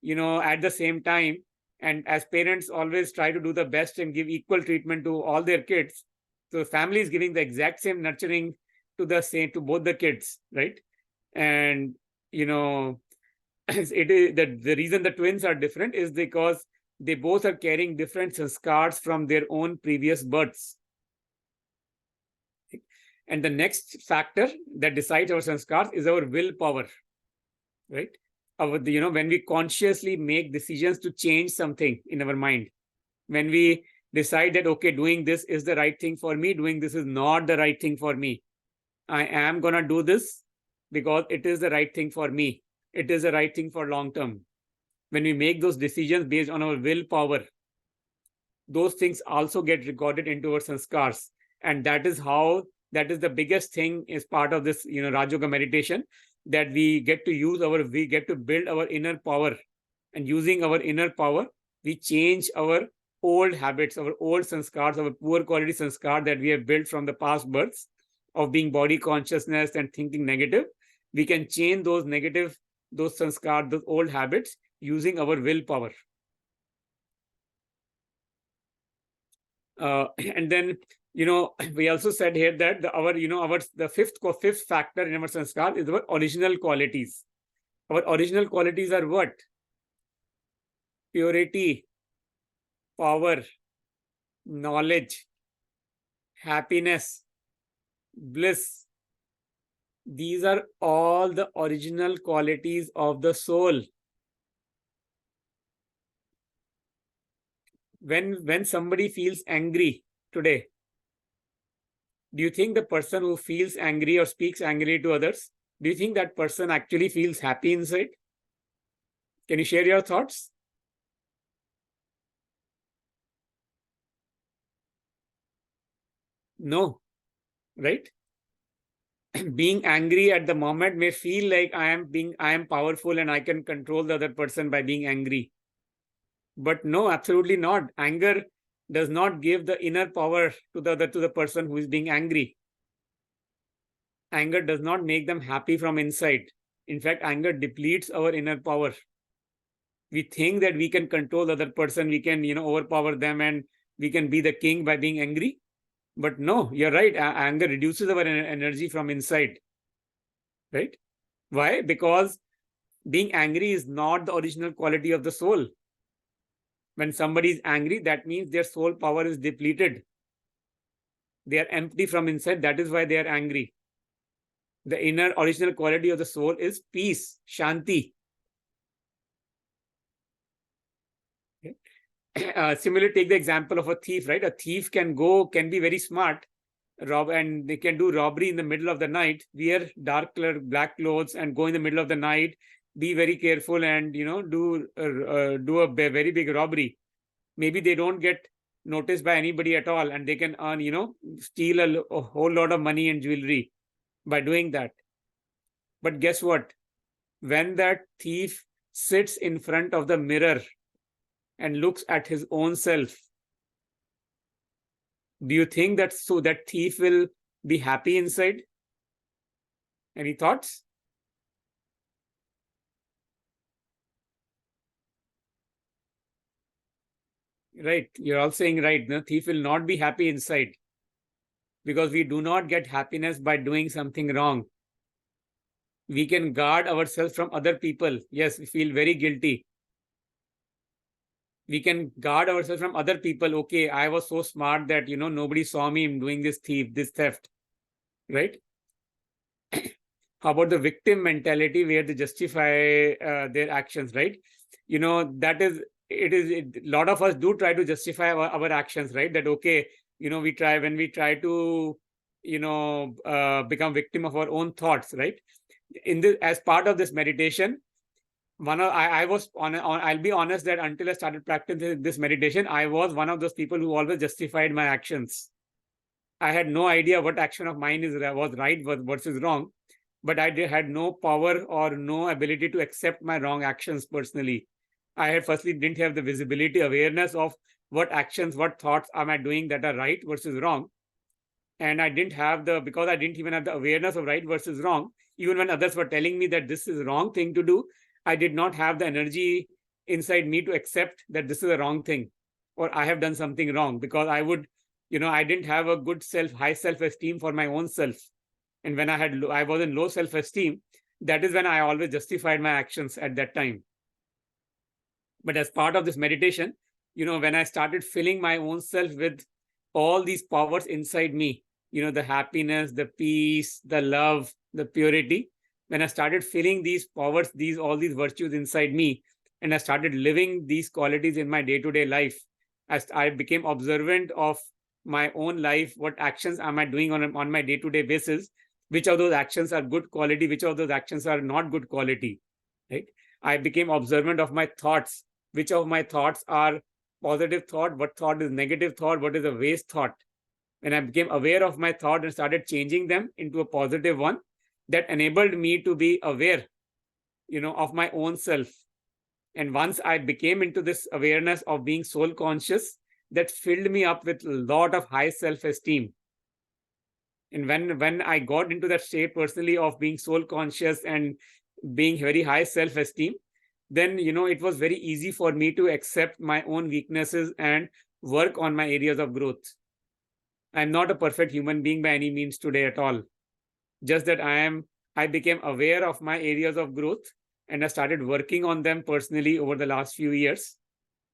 at the same time, and as parents always try to do the best and give equal treatment to all their kids, so the family is giving the exact same nurturing to both the kids, right? And it is the reason the twins are different is because they both are carrying different sanskars from their own previous births. And the next factor that decides our sanskars is our willpower, right? When we consciously make decisions to change something in our mind, when we decide that, okay, doing this is the right thing for me, doing this is not the right thing for me, I am going to do this because it is the right thing for me, it is the right thing for long term. When we make those decisions based on our willpower, those things also get recorded into our sanskars. And that is the biggest thing is part of this, Raj Yoga meditation, that we get to build our inner power. And using our inner power, we change our old habits, our old sanskars, our poor quality sanskar that we have built from the past births of being body consciousness and thinking negative. We can change those negative, those sanskar, those old habits using our willpower. And then, we also said here that the fifth factor in our sanskar is our original qualities. Our original qualities are what? Purity, power, knowledge, happiness, bliss. These are all the original qualities of the soul. When somebody feels angry today, do you think the person who feels angry or speaks angrily to others, do you think that person actually feels happy inside? Can you share your thoughts? No, right? Being angry at the moment may feel like I am powerful and I can control the other person by being angry. But no, absolutely not. Anger does not give the inner power to the person who is being angry. Anger does not make them happy from inside. In fact, anger depletes our inner power. We think that we can control the other person, we can, overpower them, and we can be the king by being angry. But no, you're right. Anger reduces our energy from inside. Right? Why? Because being angry is not the original quality of the soul. When somebody is angry, that means their soul power is depleted. They are empty from inside. That is why they are angry. The inner original quality of the soul is peace, shanti. Similarly, take the example of a thief, right? A thief can be very smart, and they can do robbery in the middle of the night, wear dark colored black clothes and go in the middle of the night, be very careful and, do a very big robbery. Maybe they don't get noticed by anybody at all and they can earn, steal a whole lot of money and jewelry by doing that. But guess what? When that thief sits in front of the mirror and looks at his own self, do you think that thief will be happy inside? Any thoughts? Right. You're all saying right. The thief will not be happy inside because we do not get happiness by doing something wrong. We can guard ourselves from other people. Yes, we feel very guilty. We can guard ourselves from other people. Okay, I was so smart that, nobody saw me doing this theft, right? How about the victim mentality where they justify their actions, right? A lot of us do try to justify our actions, right? That, okay, when we try to, become victim of our own thoughts, right? As part of this meditation, I'll be honest that until I started practicing this meditation, I was one of those people who always justified my actions. I had no idea what action of mine was right versus wrong, but I had no power or no ability to accept my wrong actions personally. I had firstly didn't have the visibility, awareness of what actions, what thoughts am I doing that are right versus wrong. And because I didn't even have the awareness of right versus wrong, even when others were telling me that this is wrong thing to do, I did not have the energy inside me to accept that this is a wrong thing or I have done something wrong, because I didn't have a good high self-esteem for my own self. And when I was in low self-esteem, that is when I always justified my actions at that time. But as part of this meditation, when I started filling my own self with all these powers inside me, the happiness, the peace, the love, the purity, when I started feeling these powers, all these virtues inside me, and I started living these qualities in my day-to-day life, as I became observant of my own life, what actions am I doing on my day-to-day basis, which of those actions are good quality, which of those actions are not good quality, right? I became observant of my thoughts, which of my thoughts are positive thought, what thought is negative thought, what is a waste thought. When I became aware of my thought and started changing them into a positive one, that enabled me to be aware, of my own self. And once I became into this awareness of being soul conscious, that filled me up with a lot of high self-esteem. And when I got into that state personally of being soul conscious and being very high self-esteem, then it was very easy for me to accept my own weaknesses and work on my areas of growth. I'm not a perfect human being by any means today at all. Just that I became aware of my areas of growth, and I started working on them personally over the last few years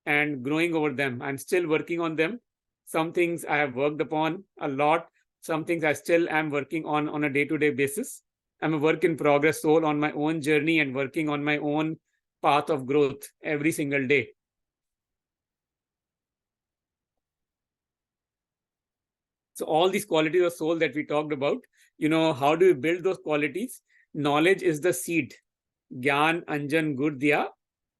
and growing over them. I'm still working on them. Some things I have worked upon a lot. Some things I still am working on a day-to-day basis. I'm a work in progress soul on my own journey and working on my own path of growth every single day. So all these qualities of soul that we talked about, how do you build those qualities? Knowledge is the seed. Gyan Anjan Gur Diya,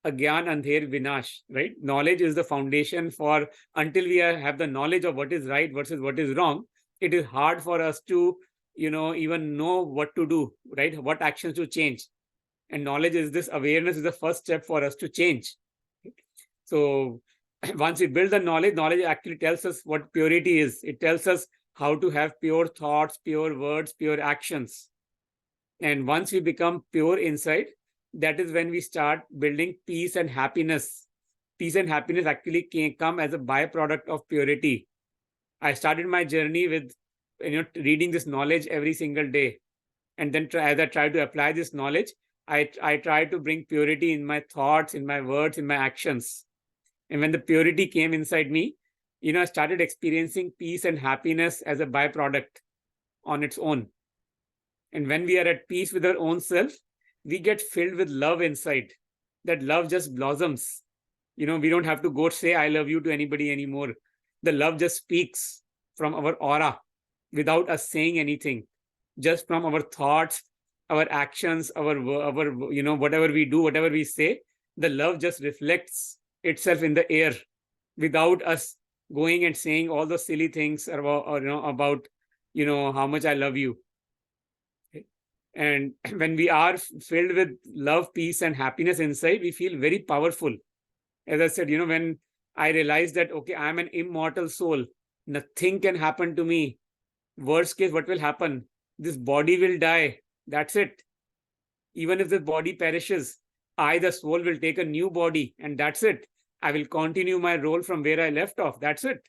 Agyan Andher Vinash, right? Knowledge is the foundation for, until we have the knowledge of what is right versus what is wrong, it is hard for us to, even know what to do, right? What actions to change. And knowledge is this awareness is the first step for us to change. So once we build the knowledge actually tells us what purity is. It tells us how to have pure thoughts, pure words, pure actions. And once we become pure inside, that is when we start building peace and happiness. Peace and happiness actually can come as a byproduct of purity. I started my journey with reading this knowledge every single day. And then as I try to apply this knowledge, I try to bring purity in my thoughts, in my words, in my actions. And when the purity came inside me, I started experiencing peace and happiness as a byproduct on its own. And when we are at peace with our own self, we get filled with love inside. That love just blossoms. We don't have to go say I love you to anybody anymore. The love just speaks from our aura without us saying anything. Just from our thoughts, our actions, our whatever we do, whatever we say, the love just reflects itself in the air without us going and saying all those silly things about how much I love you. And when we are filled with love, peace, and happiness inside, we feel very powerful. As I said, when I realized that, okay, I'm an immortal soul, nothing can happen to me. Worst case, what will happen? This body will die. That's it. Even if the body perishes, I, the soul, will take a new body, and that's it. I will continue my role from where I left off. That's it.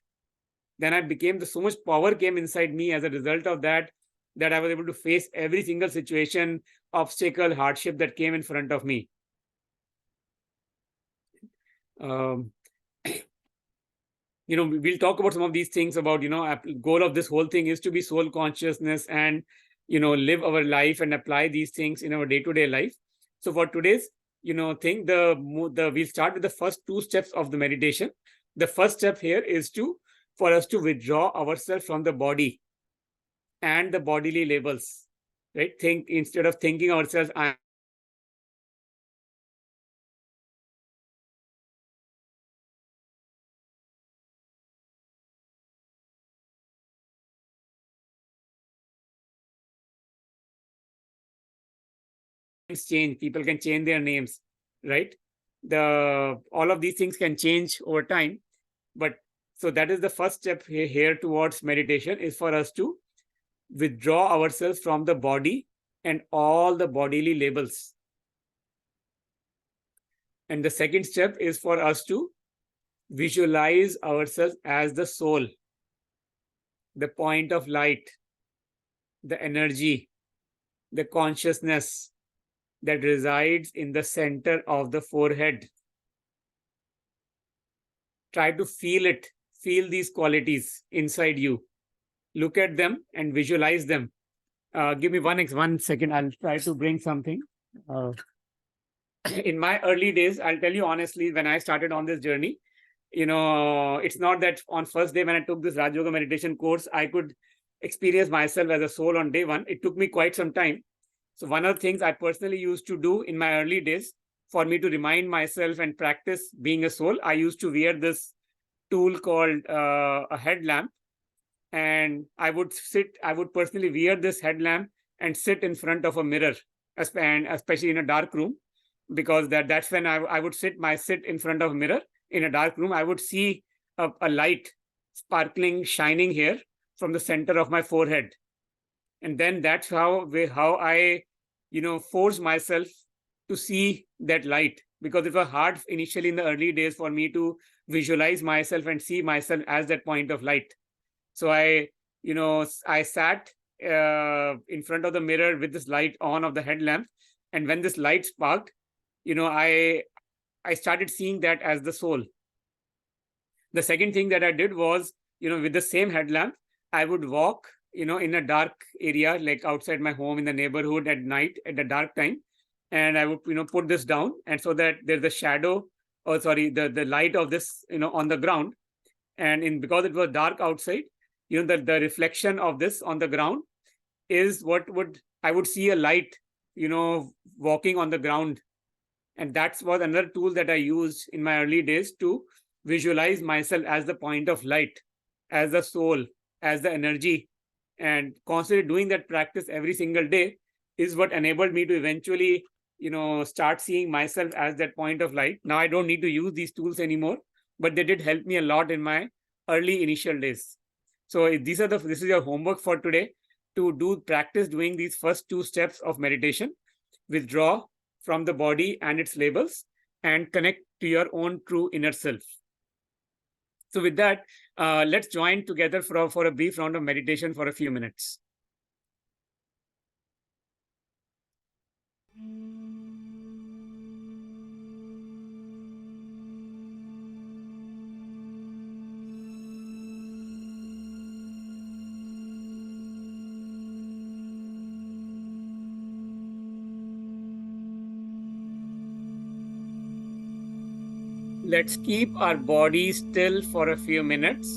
Then I became so much power came inside me as a result of that I was able to face every single situation, obstacle, hardship that came in front of me. We'll talk about some of these things about, goal of this whole thing is to be soul consciousness and, live our life and apply these things in our day-to-day life. So for today's, thing, we'll start with the first two steps of the meditation. The first step here is for us to withdraw ourselves from the body and the bodily labels, right? Instead of thinking ourselves, I'm change, people can change their names, right? All of these things can change over time. But so that is the first step here towards meditation, is for us to withdraw ourselves from the body and all the bodily labels. And the second step is for us to visualize ourselves as the soul, the point of light, the energy, the consciousness that resides in the center of the forehead. Try to feel it, feel these qualities inside you. Look at them and visualize them. Give me 1 second. I'll try to bring something. In my early days, I'll tell you honestly, when I started on this journey, it's not that on first day when I took this Raj Yoga meditation course, I could experience myself as a soul on day one. It took me quite some time. So one of the things I personally used to do in my early days, for me to remind myself and practice being a soul, I used to wear this tool called a headlamp. And I would personally wear this headlamp and sit in front of a mirror, and especially in a dark room. because that's when I would sit in front of a mirror in a dark room. I would see a light sparkling, shining here from the center of my forehead. And then that's how I, force myself to see that light, because it was hard initially in the early days for me to visualize myself and see myself as that point of light. So I sat in front of the mirror with this light on of the headlamp, and when this light sparked, I started seeing that as the soul. The second thing that I did was, with the same headlamp, I would walk, in a dark area, like outside my home in the neighborhood at night at the dark time. And I would, put this down, and so that there's a shadow, or sorry, the light of this, on the ground. And because it was dark outside, the reflection of this on the ground is I would see a light, walking on the ground. And that's was another tool that I used in my early days to visualize myself as the point of light, as the soul, as the energy. And constantly doing that practice every single day is what enabled me to eventually, start seeing myself as that point of light. Now I don't need to use these tools anymore, but they did help me a lot in my early initial days. So this is your homework for today, to practice doing these first two steps of meditation. Withdraw from the body and its labels and connect to your own true inner self. So with that, let's join together for a brief round of meditation for a few minutes. Let's keep our body still for a few minutes.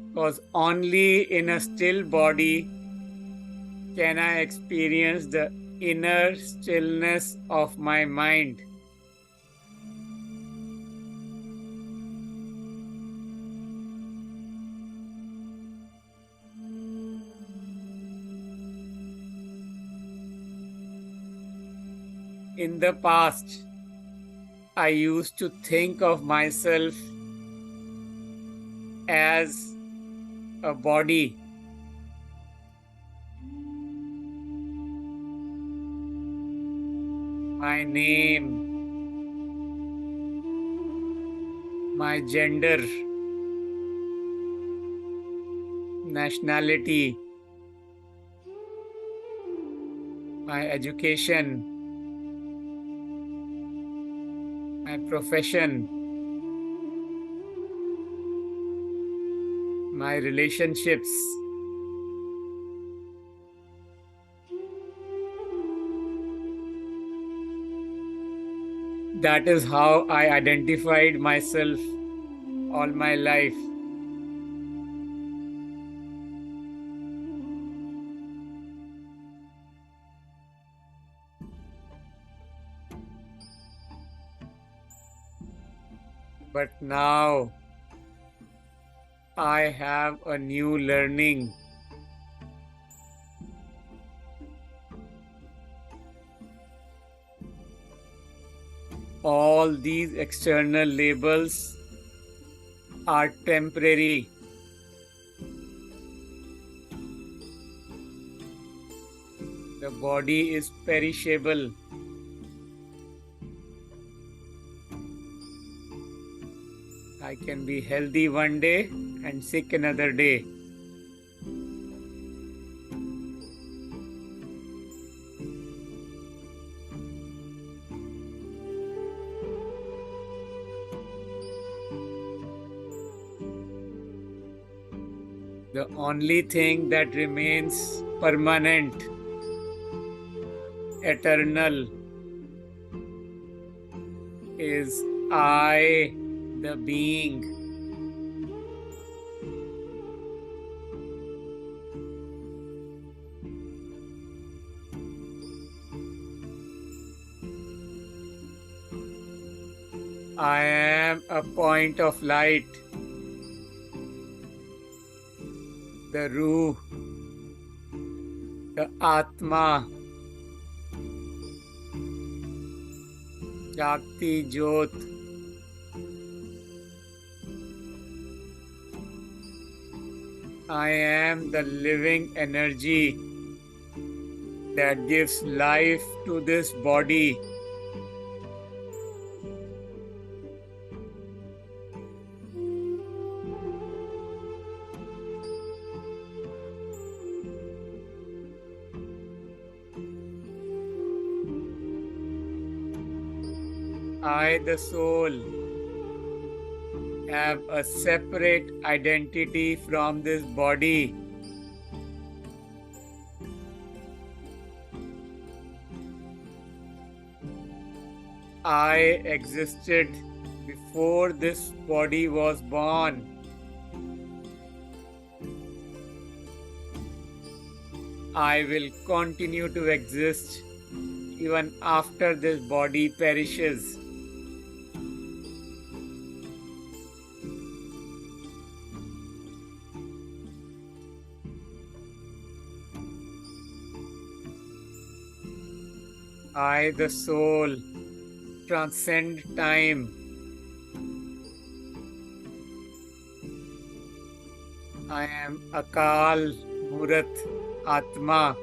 Because only in a still body can I experience the inner stillness of my mind. In the past, I used to think of myself as a body. My name, my gender, nationality, my education, my profession, my relationships. That is how I identified myself all my life. But now I have a new learning. All these external labels are temporary. The body is perishable. I can be healthy one day and sick another day. The only thing that remains permanent, eternal, is I, the being. I am a point of light. the Ruh, the Atma, Jagti Jyot, I am the living energy that gives life to this body. I, the soul, have a separate identity from this body. I existed before this body was born. I will continue to exist even after this body perishes. I, the soul, transcend time. I am Akal Murat Atma.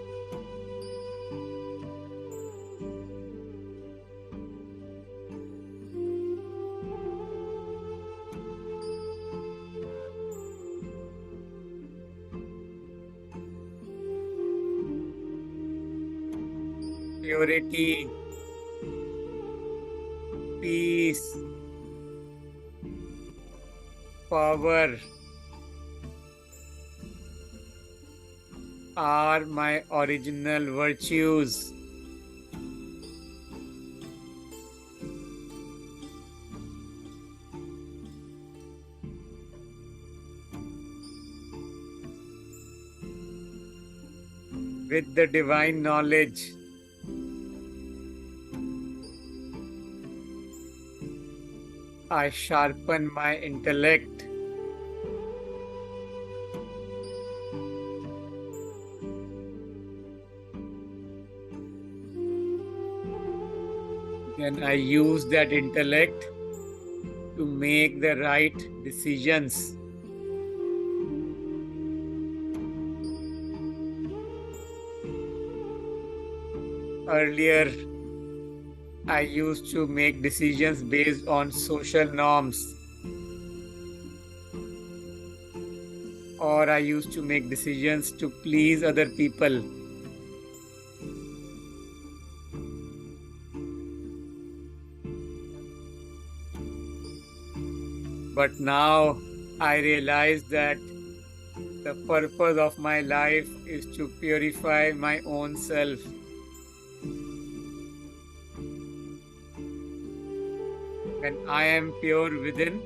Purity, peace, power are my original virtues. With the divine knowledge, I sharpen my intellect. Then I use that intellect to make the right decisions. Earlier, I used to make decisions based on social norms, or I used to make decisions to please other people. But now I realize that the purpose of my life is to purify my own self. When I am pure within,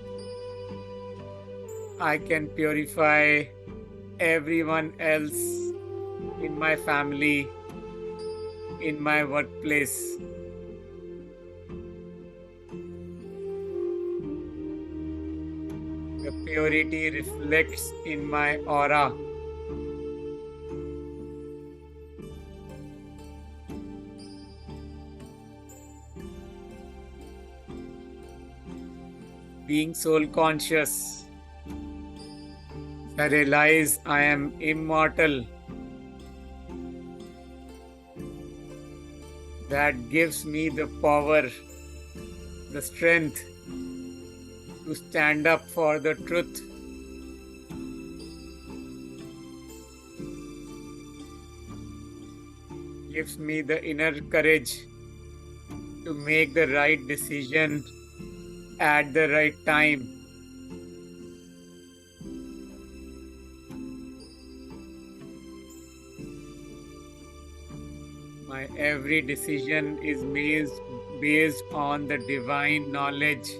I can purify everyone else in my family, in my workplace. The purity reflects in my aura. Being soul conscious, I realize I am immortal. That gives me the power, the strength to stand up for the truth. Gives me the inner courage to make the right decision at the right time. My every decision is based on the divine knowledge.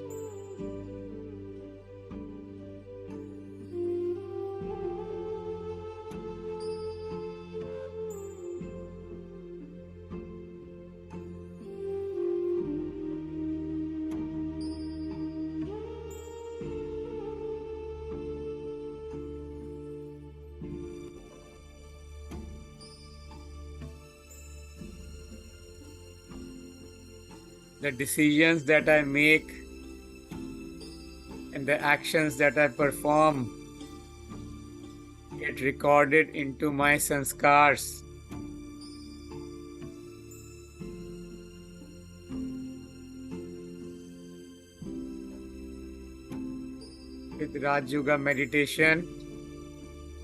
the decisions that I make and the actions that I perform get recorded into my sanskars. With Raj Yoga meditation,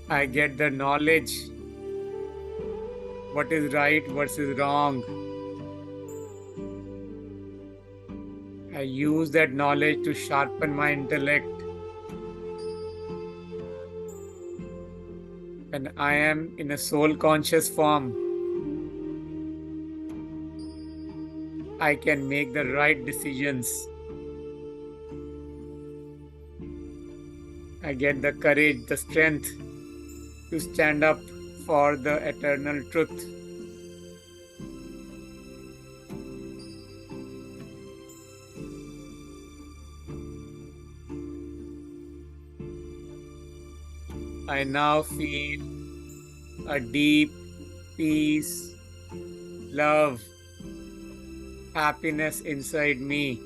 I get the knowledge what is right versus wrong. I use that knowledge to sharpen my intellect. When I am in a soul conscious form, I can make the right decisions. I get the courage, the strength to stand up for the eternal truth. I now feel a deep peace, love, happiness inside me.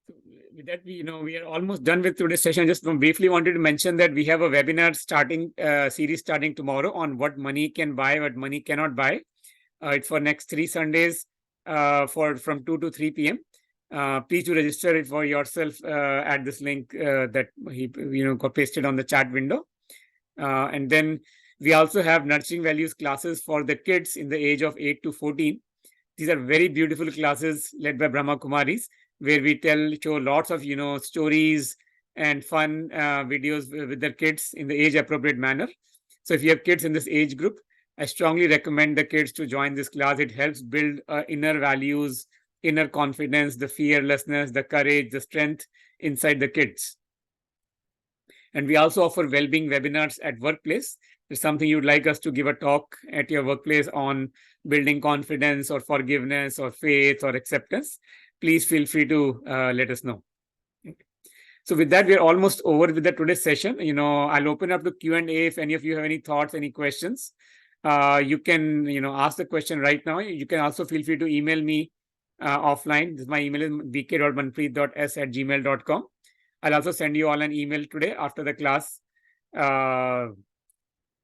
So with that, we are almost done with today's session. Just briefly wanted to mention that we have a webinar series starting tomorrow on what money can buy, what money cannot buy. It's for next 3 Sundays from 2 to 3 p.m. Please do register it for yourself at this link that he got pasted on the chat window. And then we also have nurturing values classes for the kids in the age of 8 to 14. These are very beautiful classes led by Brahma Kumaris, where we show lots of stories and fun videos with their kids in the age appropriate manner. So if you have kids in this age group, I strongly recommend the kids to join this class. It helps build inner values, inner confidence, the fearlessness, the courage, the strength inside the kids. And we also offer well-being webinars at workplace. If something you'd like us to give a talk at your workplace on building confidence or forgiveness or faith or acceptance, please feel free to let us know. So with that, we're almost over with the today's session. I'll open up the Q&A if any of you have any thoughts, any questions. You can, ask the question right now. You can also feel free to email me offline. My email is bk.manpreet.s@gmail.com. I'll also send you all an email today after the class.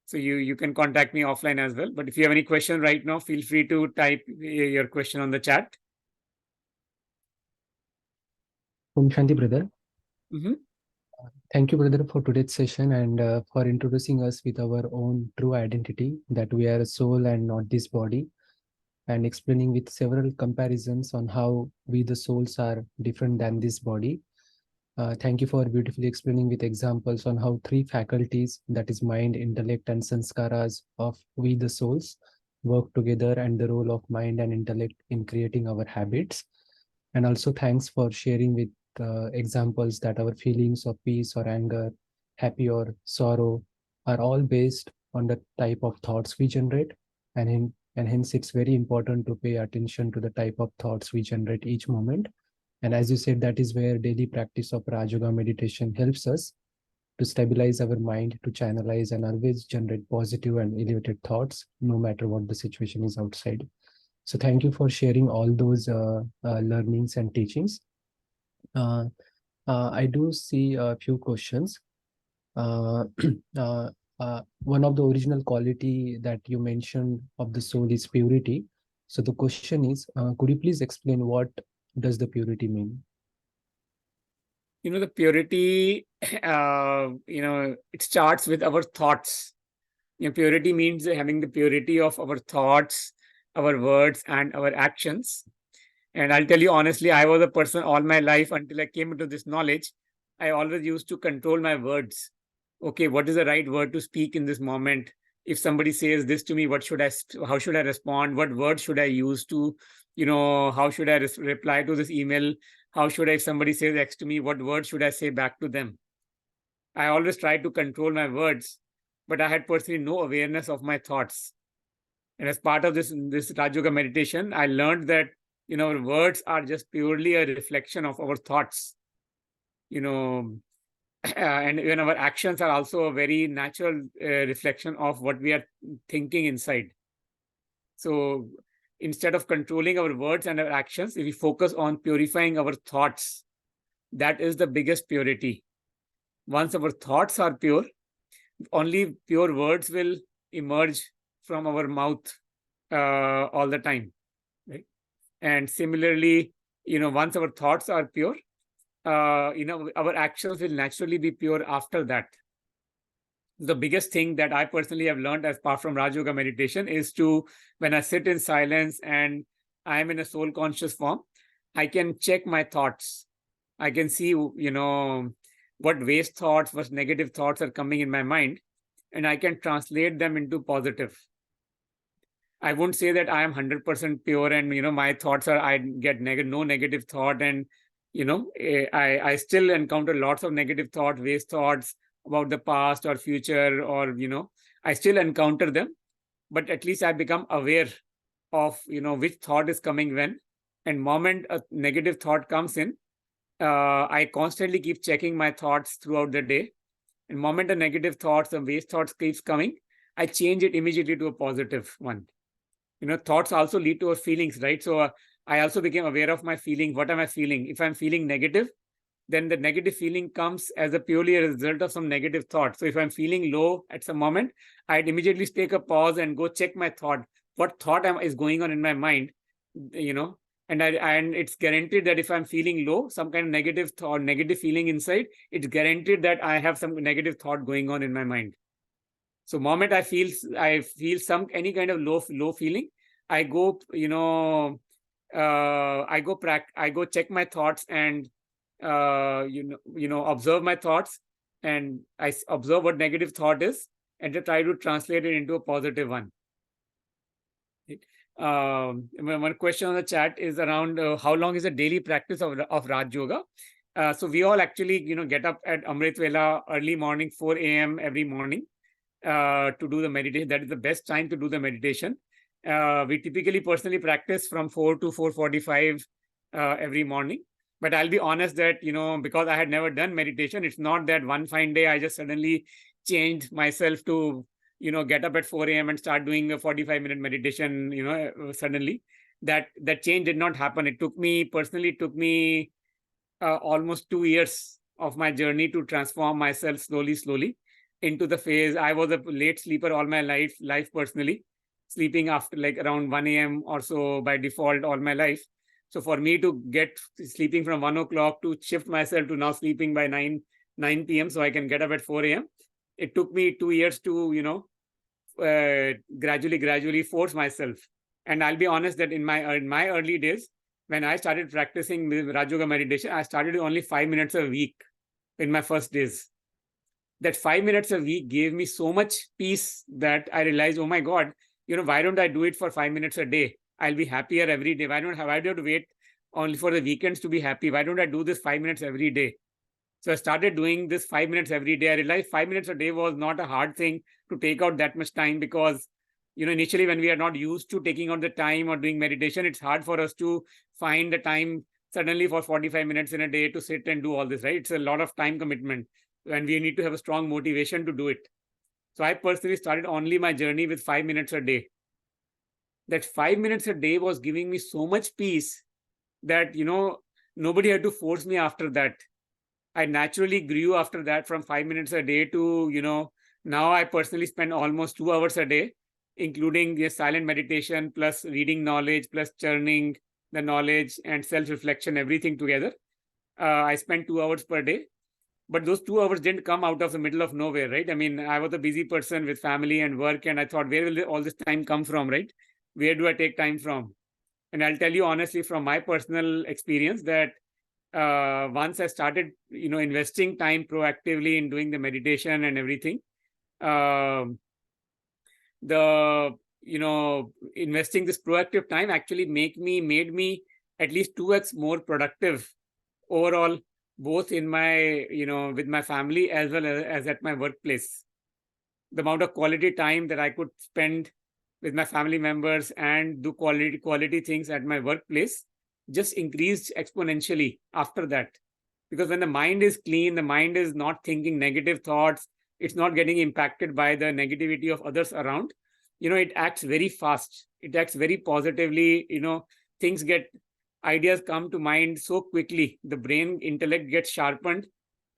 So you can contact me offline as well. But if you have any question right now, feel free to type your question on the chat. Om Shanti, brother. Mm-hmm. Thank you, brother, for today's session and for introducing us with our own true identity, that we are a soul and not this body, and explaining with several comparisons on how we, the souls, are different than this body. Thank you for beautifully explaining with examples on how 3 faculties, that is mind, intellect, and sanskaras of we, the souls, work together, and the role of mind and intellect in creating our habits. And also thanks for sharing with examples that our feelings of peace or anger, happy or sorrow are all based on the type of thoughts we generate. And hence it's very important to pay attention to the type of thoughts we generate each moment. And as you said, that is where daily practice of Raj Yoga meditation helps us to stabilize our mind, to channelize and always generate positive and elevated thoughts, no matter what the situation is outside. So thank you for sharing all those learnings and teachings. I do see a few questions. One of the original quality that you mentioned of the soul is purity. So the question is, could you please explain what does the purity mean? The purity, it starts with our thoughts. Purity means having the purity of our thoughts, our words, and our actions. And I'll tell you honestly, I was a person all my life until I came into this knowledge. I always used to control my words. Okay, what is the right word to speak in this moment? If somebody says this to me, how should I respond? What word should I use to, how should I reply to this email? how should I, if somebody says X to me, what word should I say back to them? I always tried to control my words, but I had personally no awareness of my thoughts. And as part of this Raj Yoga meditation, I learned that, our words are just purely a reflection of our thoughts. And even our actions are also a very natural reflection of what we are thinking inside. So instead of controlling our words and our actions, if we focus on purifying our thoughts, that is the biggest purity. Once our thoughts are pure, only pure words will emerge from our mouth all the time, right? And similarly, once our thoughts are pure, our actions will naturally be pure after that. The biggest thing that I personally have learned as part from Raj Yoga meditation is to, when I sit in silence and I am in a soul conscious form, I can check my thoughts. I can see, what waste thoughts, what negative thoughts are coming in my mind, and I can translate them into positive. I won't say that I am 100% pure and, my thoughts are, I get no negative thought. And, I still encounter lots of negative thoughts, waste thoughts about the past or future, or, I still encounter them, but at least I become aware of, which thought is coming when. And moment a negative thought comes in, I constantly keep checking my thoughts throughout the day. And moment a negative thoughts, the waste thoughts keeps coming, I change it immediately to a positive one. Thoughts also lead to our feelings, right? So I also became aware of my feeling. What am I feeling? If I'm feeling negative, then the negative feeling comes as a purely a result of some negative thought. So if I'm feeling low at some moment, I'd immediately take a pause and go check my thought. What thought is going on in my mind? And it's guaranteed that if I'm feeling low, some kind of negative thought, negative feeling inside, it's guaranteed that I have some negative thought going on in my mind. So moment I feel any kind of low feeling, I go, I go check my thoughts and observe my thoughts, and I observe what negative thought is and to try to translate it into a positive one. One question on the chat is around how long is the daily practice of Raj Yoga? So we all actually get up at Amrit Vela early morning, 4 a.m. every morning to do the meditation. That is the best time to do the meditation. We typically personally practice from 4 to 4:45 every morning. But I'll be honest that, because I had never done meditation, it's not that one fine day I just suddenly changed myself to, get up at 4 a.m. and start doing a 45-minute meditation, suddenly. That change did not happen. It took me almost 2 years of my journey to transform myself slowly into the phase. I was a late sleeper all my life personally, sleeping after like around 1 a.m. or so by default all my life. So for me to get sleeping from 1 o'clock to shift myself to now sleeping by 9 p.m. so I can get up at 4 a.m., it took me 2 years to, gradually force myself. And I'll be honest that in my early days, when I started practicing Raj Yoga meditation, I started only 5 minutes a week in my first days. That 5 minutes a week gave me so much peace that I realized, oh my God, why don't I do it for 5 minutes a day? I'll be happier every day. Why do I have to wait only for the weekends to be happy? Why don't I do this 5 minutes every day? So I started doing this 5 minutes every day. I realized 5 minutes a day was not a hard thing to take out that much time, because, initially when we are not used to taking out the time or doing meditation, it's hard for us to find the time suddenly for 45 minutes in a day to sit and do all this, right? It's a lot of time commitment, and we need to have a strong motivation to do it. So I personally started only my journey with 5 minutes a day. That 5 minutes a day was giving me so much peace that, nobody had to force me after that. I naturally grew after that from 5 minutes a day to, now I personally spend almost 2 hours a day, including the silent meditation, plus reading knowledge, plus churning the knowledge and self-reflection, everything together. I spend 2 hours per day. But those 2 hours didn't come out of the middle of nowhere, right? I mean, I was a busy person with family and work, and I thought, where will all this time come from, right? Where do I take time from? And I'll tell you honestly from my personal experience that once I started, investing time proactively in doing the meditation and everything, investing this proactive time actually made me at least 2x more productive overall, both in my, with my family as well as at my workplace. The amount of quality time that I could spend with my family members and do quality things at my workplace just increased exponentially after that. Because when the mind is clean, the mind is not thinking negative thoughts, it's not getting impacted by the negativity of others around, it acts very fast, it acts very positively, things get, ideas come to mind so quickly, the brain intellect gets sharpened.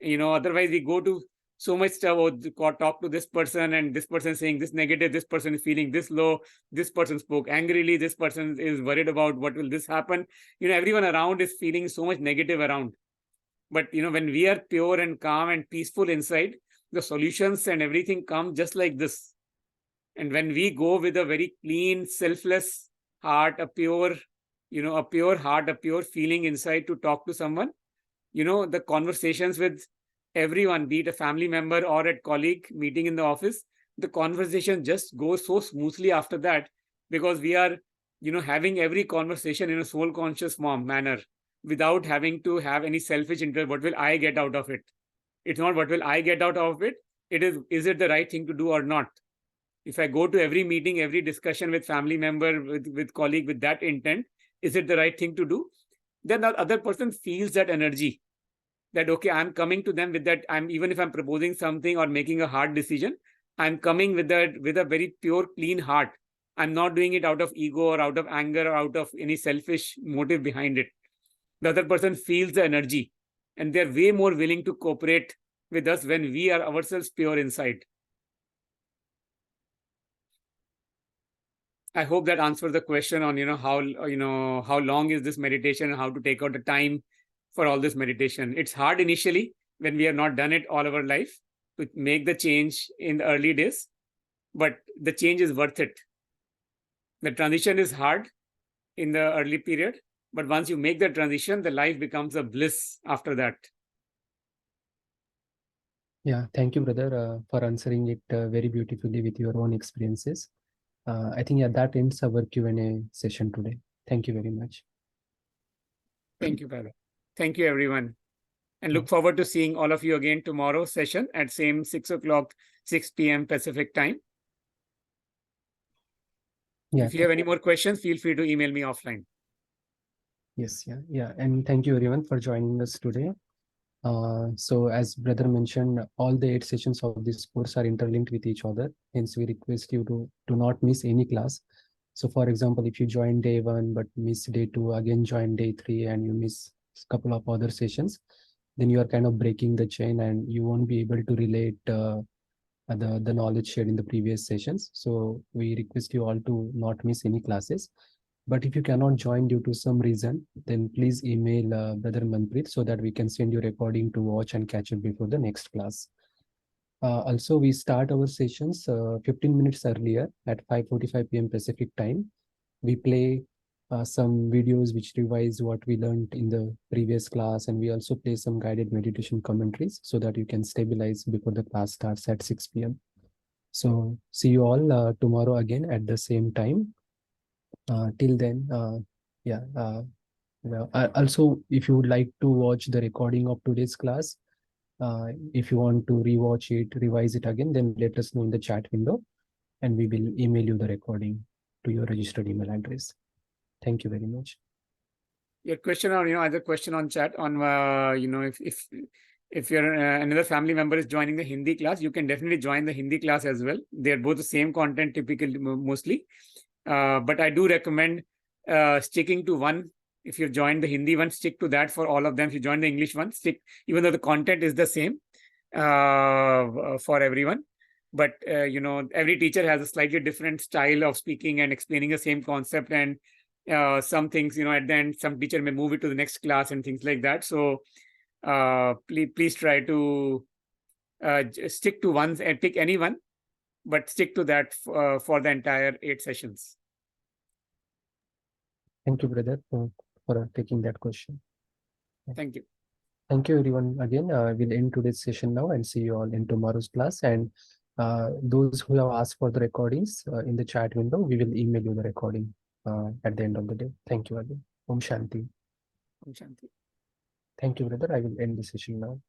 Otherwise we go to so much stuff, or talk to this person and this person is saying this negative, this person is feeling this low, this person spoke angrily, this person is worried about what will this happen, everyone around is feeling so much negative around. But when we are pure and calm and peaceful inside, the solutions and everything come just like this. And when we go with a very clean, selfless heart, a pure, a pure heart, a pure feeling inside to talk to someone, the conversations with everyone, be it a family member or a colleague meeting in the office, the conversation just goes so smoothly after that, because we are, having every conversation in a soul conscious manner, without having to have any selfish interest. What will I get out of it? It's not what will I get out of it. It is it the right thing to do or not? If I go to every meeting, every discussion with family member, with colleague with that intent, is it the right thing to do? Then the other person feels that energy, that okay, I'm coming to them with that. Even if I'm proposing something or making a hard decision, I'm coming with that, with a very pure, clean heart. I'm not doing it out of ego or out of anger or out of any selfish motive behind it. The other person feels the energy, and they're way more willing to cooperate with us when we are ourselves pure inside. I hope that answers the question on how long is this meditation and how to take out the time for all this meditation. It's hard initially when we have not done it all our life to make the change in the early days, but the change is worth it. The transition is hard in the early period, but once you make the transition, the life becomes a bliss after that. Yeah, thank you, brother, for answering it very beautifully with your own experiences. I think that ends our Q&A session today. Thank you very much. Thank you, brother. Thank you, everyone. And look forward to seeing all of you again tomorrow session at same 6 o'clock, 6 p.m. Pacific time. Yeah. If you have any more questions, feel free to email me offline. Yes, yeah. And thank you everyone for joining us today. So as brother mentioned, all the 8 sessions of this course are interlinked with each other. Hence, we request you to not miss any class. So for example, if you join day 1 but miss day 2, again join day 3, and you miss a couple of other sessions, then you are kind of breaking the chain and you won't be able to relate the knowledge shared in the previous sessions. So we request you all to not miss any classes. But if you cannot join due to some reason, then please email Brother Manpreet so that we can send you recording to watch and catch up before the next class. Also, we start our sessions 15 minutes earlier at 5:45 p.m. Pacific time. We play some videos which revise what we learned in the previous class, and we also play some guided meditation commentaries so that you can stabilize before the class starts at 6 p.m. So see you all tomorrow again at the same time. Till then, also, if you would like to watch the recording of today's class, if you want to rewatch it, revise it again, then let us know in the chat window and we will email you the recording to your registered email address. Thank you very much. Your question, or other question on chat on if your another family member is joining the Hindi class, you can definitely join the Hindi class as well. They're both the same content typically, mostly. But I do recommend sticking to one. If you've joined the Hindi one, stick to that for all of them. If you join the English one, stick, even though the content is the same for everyone. But, every teacher has a slightly different style of speaking and explaining the same concept. And some things, at the end, some teacher may move it to the next class and things like that. So please try to stick to one and pick any one, but stick to that for the entire 8 sessions. Thank you, brother, for taking that question. Thank you. Thank you, everyone. Again, we'll end today's session now and see you all in tomorrow's class. And those who have asked for the recordings in the chat window, we will email you the recording at the end of the day. Thank you again. Om Shanti. Om Shanti. Thank you, brother. I will end the session now.